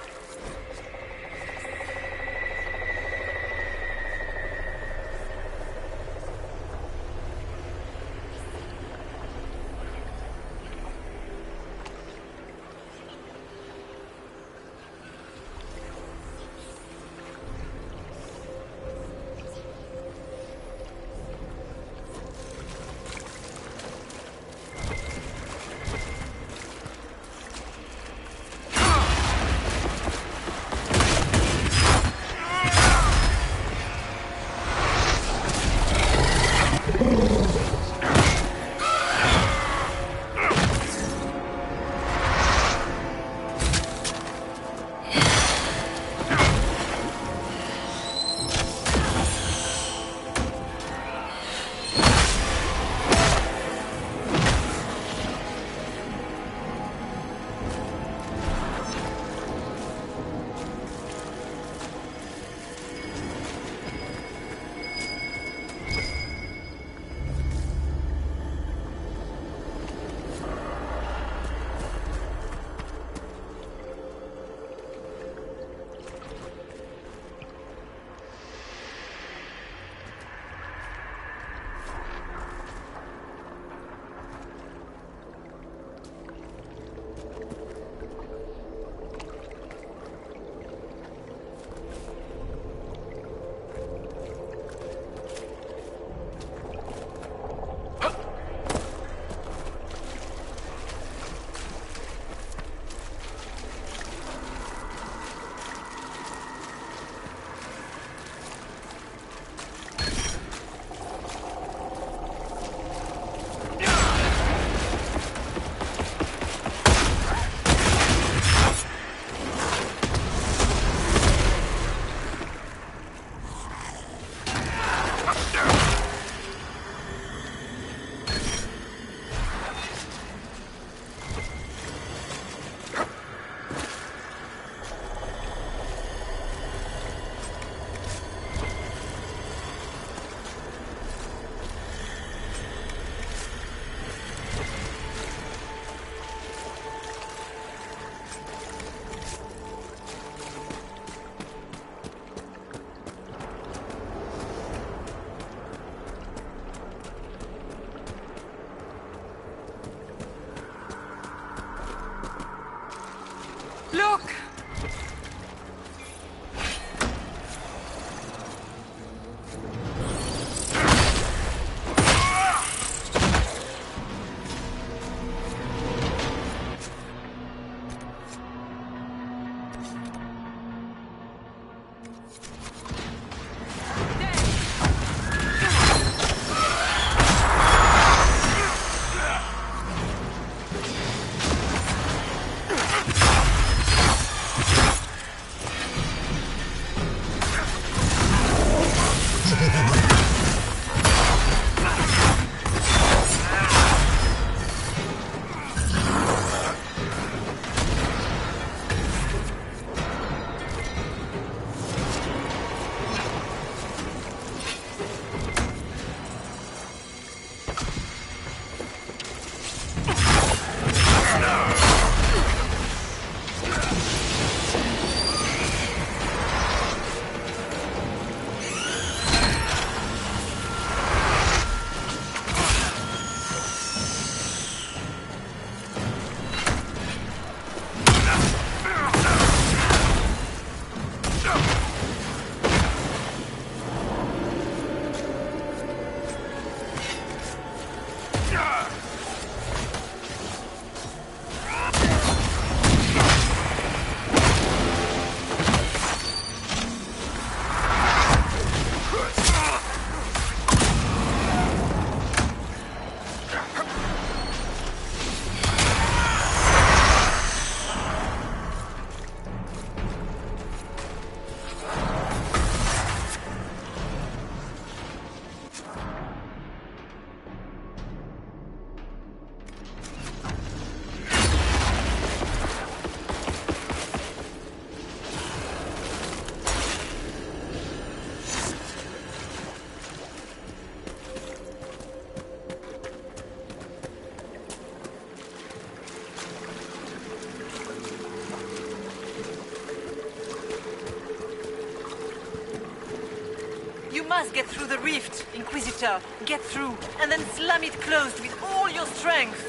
must get through the rift, Inquisitor. Get through, and then slam it closed with all your strength.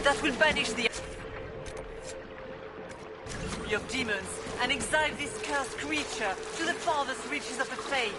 That will banish the of demons and exile this cursed creature to the farthest reaches of the Fae.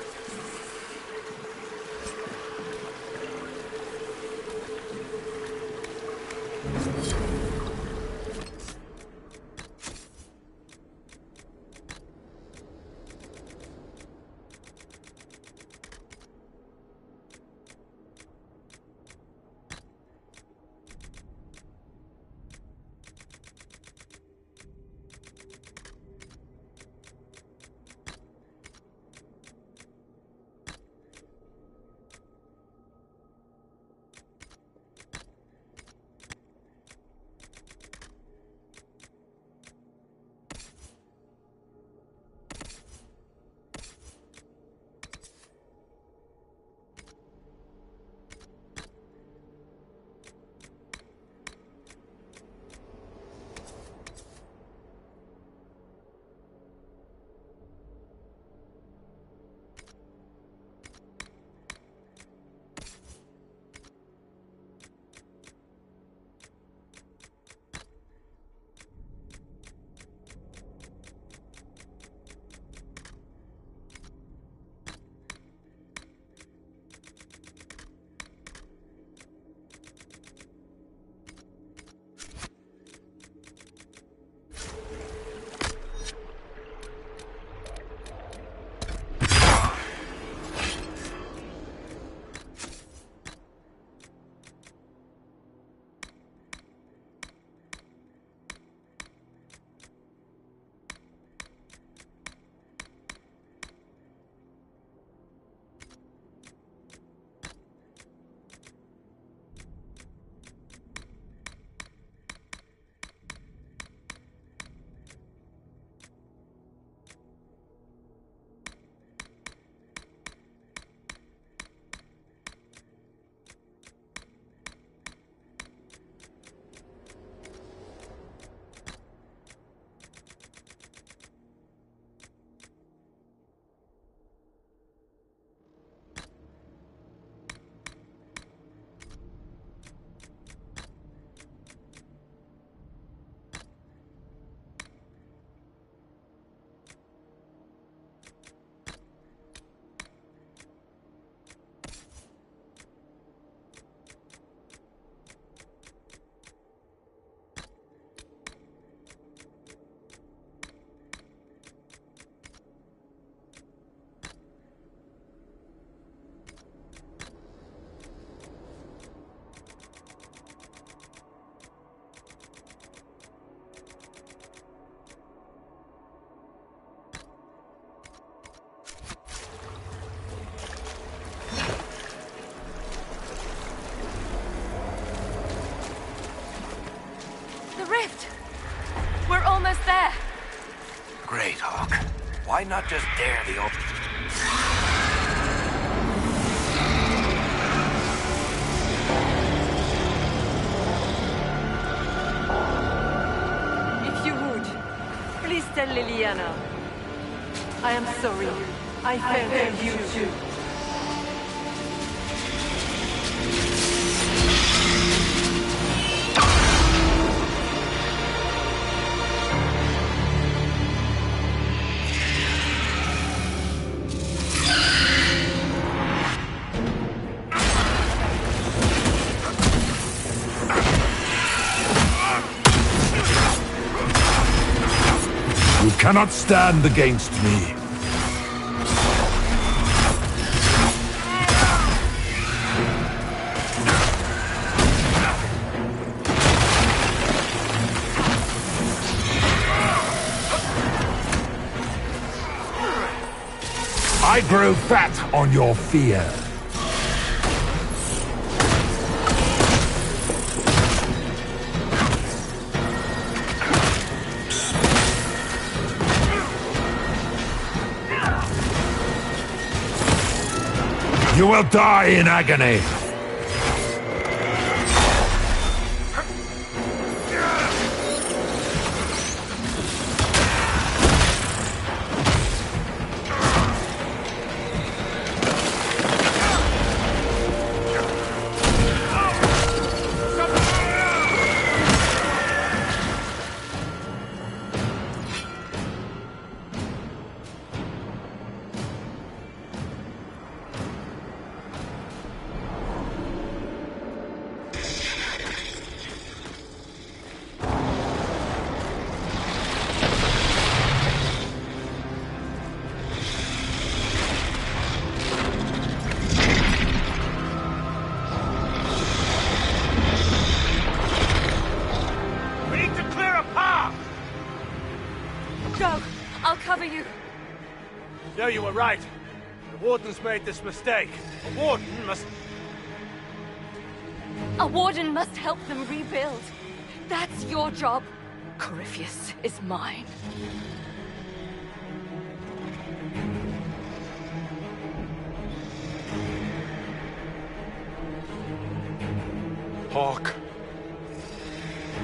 Almost there. Great, Hawke. Why not just dare the open... If you would, please tell Liliana. I am sorry. I failed you too. You cannot stand against me. I grow fat on your fear. You will die in agony. cover you. No, you were right. The Warden's made this mistake. A Warden must... A Warden must help them rebuild. That's your job. Corypheus is mine. Hawke.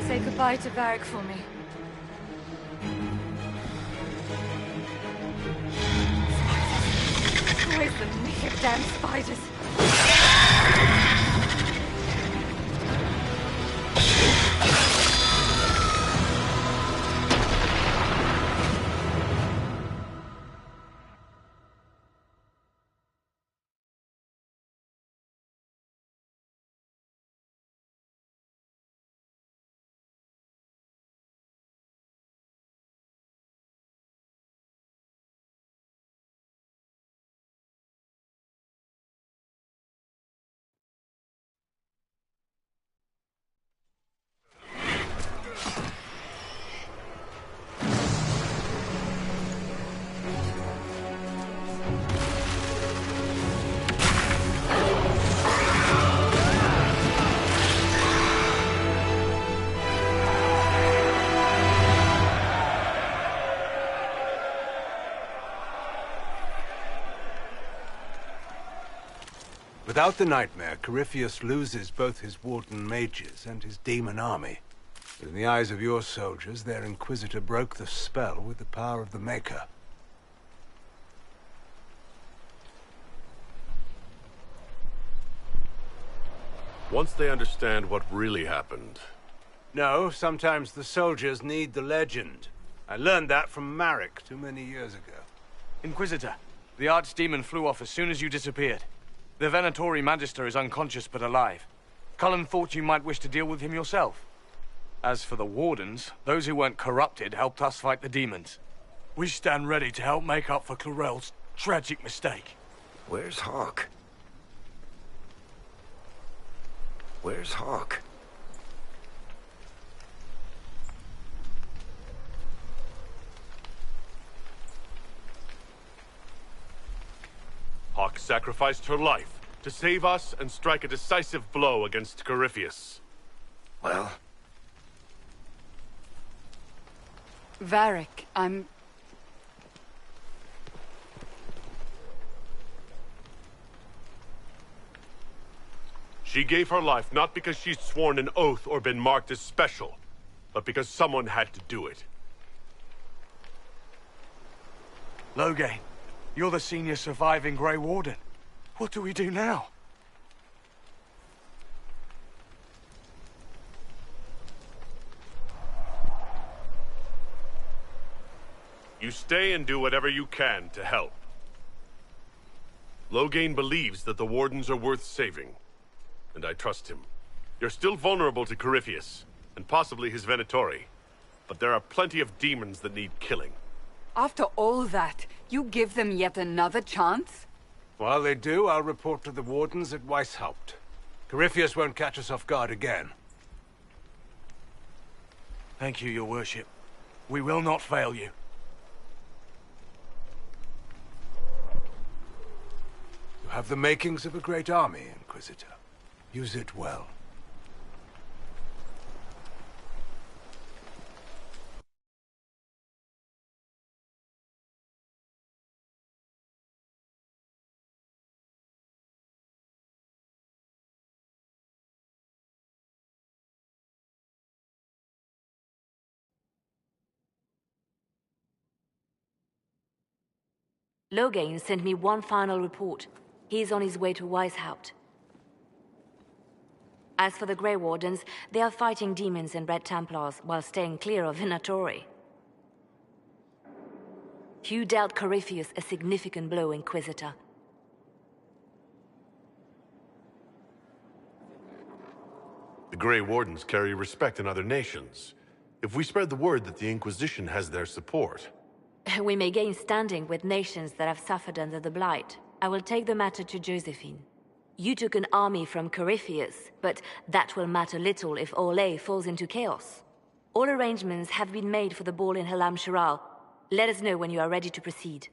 Say goodbye to Varric for me. Always the naked damn spiders. Without the Nightmare, Corypheus loses both his Warden mages and his demon army. But in the eyes of your soldiers, their Inquisitor broke the spell with the power of the Maker. Once they understand what really happened... No, sometimes the soldiers need the legend. I learned that from Marek too many years ago. Inquisitor, the Archdemon flew off as soon as you disappeared. The Venatori Magister is unconscious but alive. Cullen thought you might wish to deal with him yourself. As for the Wardens, those who weren't corrupted helped us fight the demons. We stand ready to help make up for Clarel's tragic mistake. Where's Hawke? Where's Hawke? Hawke sacrificed her life to save us and strike a decisive blow against Corypheus. Well? Varric, She gave her life not because she'd sworn an oath or been marked as special, but because someone had to do it. Loghain, you're the senior surviving Grey Warden. What do we do now? You stay and do whatever you can to help. Loghain believes that the Wardens are worth saving, and I trust him. You're still vulnerable to Corypheus, and possibly his Venatori, but there are plenty of demons that need killing. after all that, you give them yet another chance? While they do, I'll report to the Wardens at Weishaupt. Corypheus won't catch us off guard again. Thank you, your worship. We will not fail you. You have the makings of a great army, Inquisitor. Use it well. Loghain sent me one final report. He's on his way to Weishaupt. As for the Grey Wardens, they are fighting demons and Red Templars while staying clear of Venatori. You dealt Corypheus a significant blow, Inquisitor. The Grey Wardens carry respect in other nations. If we spread the word that the Inquisition has their support... We may gain standing with nations that have suffered under the Blight. I will take the matter to Josephine. You took an army from Corypheus, but that will matter little if Orlais falls into chaos. All arrangements have been made for the ball in Halam Shiral. Let us know when you are ready to proceed.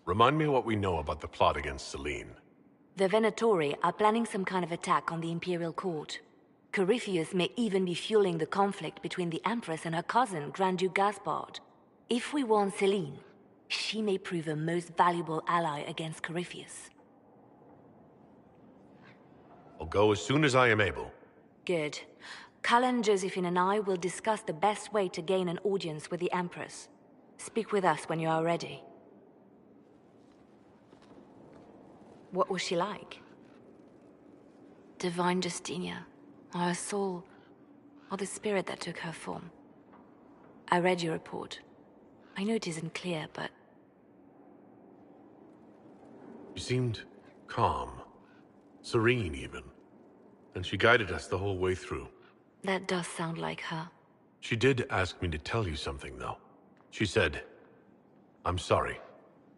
Remind me what we know about the plot against Selene. The Venatori are planning some kind of attack on the Imperial Court. Corypheus may even be fueling the conflict between the Empress and her cousin, Grand Duke Gaspard. If we warn Selene, she may prove a most valuable ally against Corypheus. I'll go as soon as I am able. Good. Cullen, Josephine, and I will discuss the best way to gain an audience with the Empress. Speak with us when you are ready. What was she like? Divine Justinia, or her soul, or the spirit that took her form. I read your report. I know it isn't clear, but... She seemed calm, serene even, and she guided us the whole way through. That does sound like her. She did ask me to tell you something, though. She said, "I'm sorry.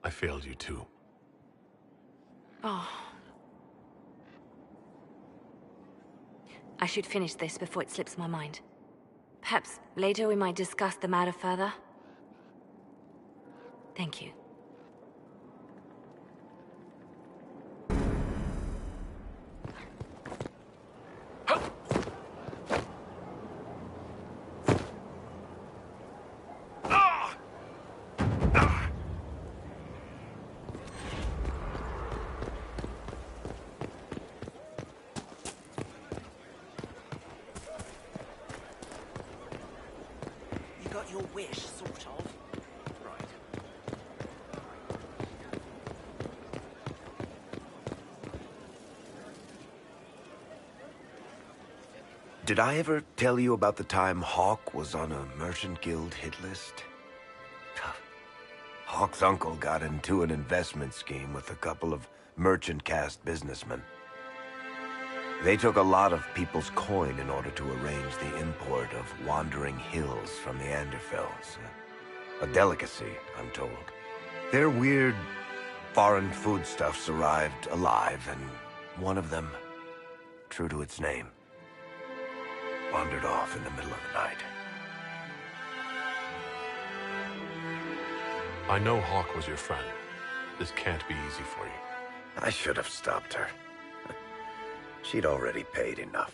I failed you too." Oh. I should finish this before it slips my mind. Perhaps later we might discuss the matter further. Thank you. Your wish, sort of. Right. Did I ever tell you about the time Hawke was on a merchant guild hit list? Hawke's uncle got into an investment scheme with a couple of merchant caste businessmen. They took a lot of people's coin in order to arrange the import of wandering hills from the Anderfells. A delicacy, I'm told. Their weird, foreign foodstuffs arrived alive, and one of them, true to its name, wandered off in the middle of the night. I know Hawke was your friend. This can't be easy for you. I should have stopped her. She'd already paid enough.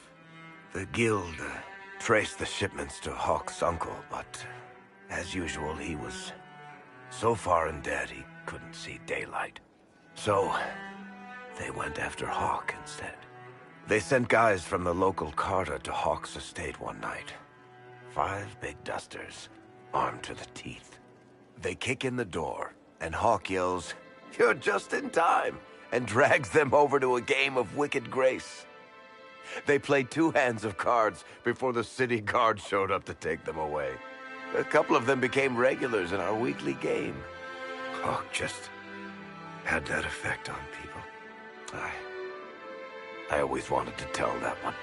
The guild traced the shipments to Hawke's uncle, but as usual, he was so far in debt he couldn't see daylight. So they went after Hawke instead. They sent guys from the local carter to Hawke's estate one night. 5 big dusters, armed to the teeth. They kick in the door, and Hawke yells, "You're just in time!" and drags them over to a game of Wicked Grace. They played 2 hands of cards before the city guard showed up to take them away. A couple of them became regulars in our weekly game. Hawke just had that effect on people. I always wanted to tell that one.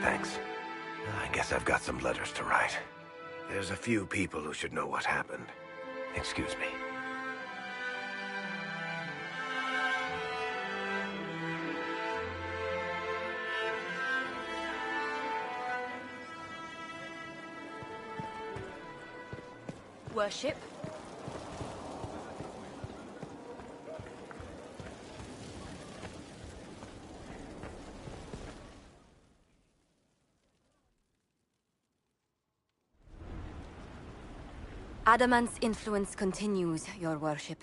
Thanks. I guess I've got some letters to write. There's a few people who should know what happened. Excuse me. Worship. Adamant's influence continues, your worship.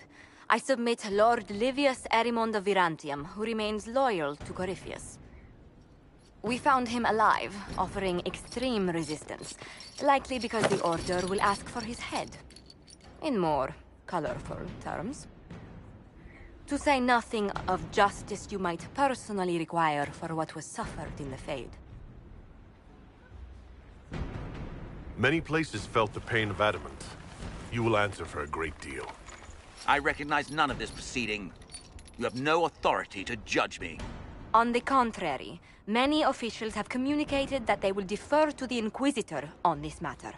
I submit Lord Livius Erimond of Virantium, who remains loyal to Corypheus. We found him alive, offering extreme resistance, likely because the Order will ask for his head. In more colorful terms. To say nothing of justice you might personally require for what was suffered in the Fade. Many places felt the pain of adamant. You will answer for a great deal. I recognize none of this proceeding. You have no authority to judge me. On the contrary, many officials have communicated that they will defer to the Inquisitor on this matter.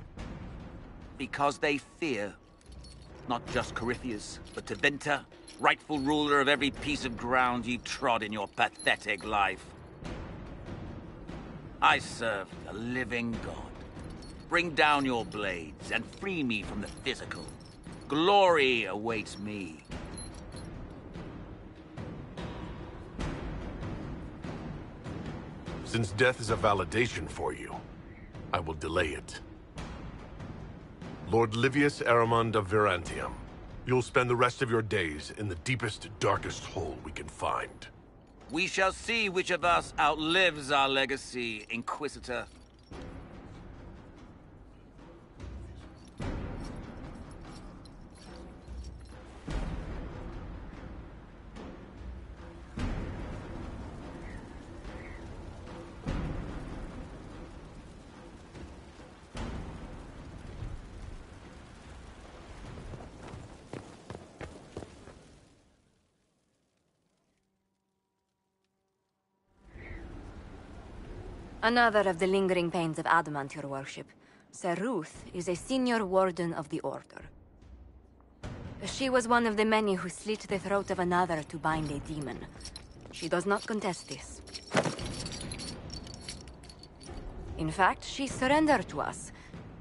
Because they fear. Not just Corypheus, but Tevinter, rightful ruler of every piece of ground you trod in your pathetic life. I serve a living god, Bring down your blades and free me from the physical. Glory awaits me. Since death is a validation for you, I will delay it. Lord Livius Aramond of Virantium, you'll spend the rest of your days in the deepest, darkest hole we can find. We shall see which of us outlives our legacy, Inquisitor. Another of the lingering pains of adamant, your worship. Sir Ruth is a senior warden of the Order. She was one of the many who slit the throat of another to bind a demon. She does not contest this. In fact, she surrendered to us.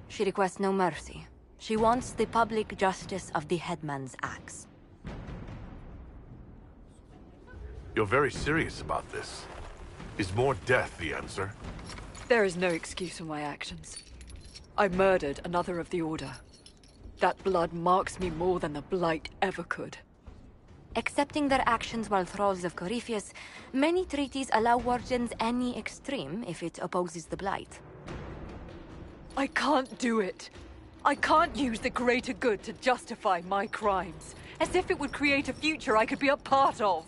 She requests no mercy. She wants the public justice of the headman's axe. You're very serious about this. Is more death the answer? There is no excuse for my actions. I murdered another of the Order. That blood marks me more than the Blight ever could. Accepting their actions while thralls of Corypheus, many treaties allow wardens any extreme if it opposes the Blight. I can't do it. I can't use the greater good to justify my crimes, as if it would create a future I could be a part of.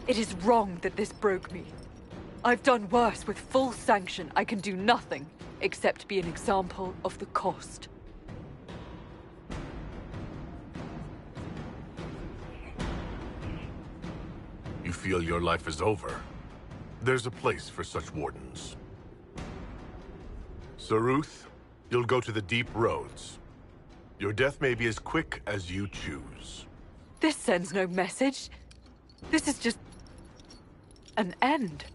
It is wrong that this broke me. I've done worse with full sanction. I can do nothing except be an example of the cost. You feel your life is over? There's a place for such wardens. Sir Ruth, you'll go to the deep roads. Your death may be as quick as you choose. This sends no message. This is just an end.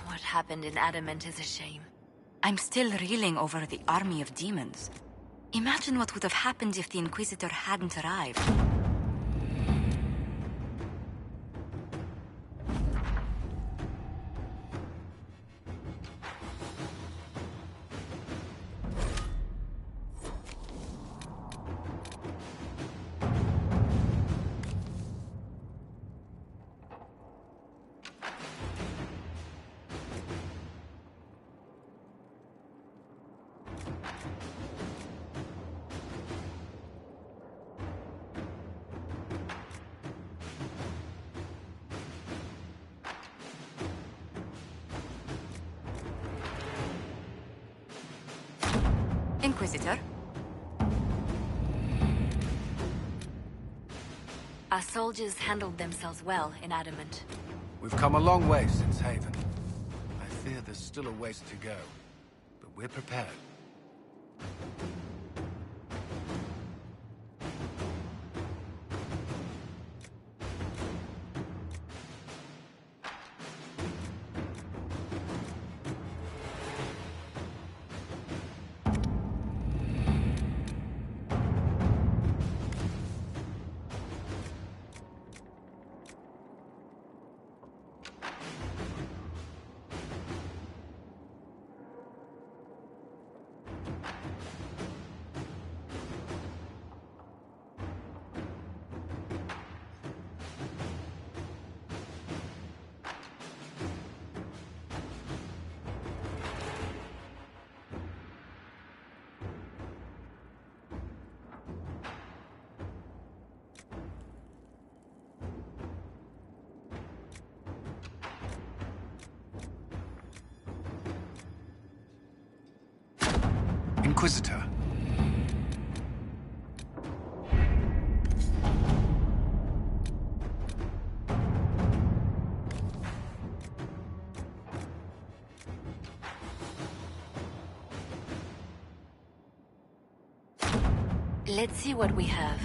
What happened in Adamant is a shame. I'm still reeling over the army of demons. Imagine what would have happened if the Inquisitor hadn't arrived. Inquisitor? Our soldiers handled themselves well in Adamant. We've come a long way since Haven. I fear there's still a ways to go, but we're prepared. Inquisitor. Let's see what we have.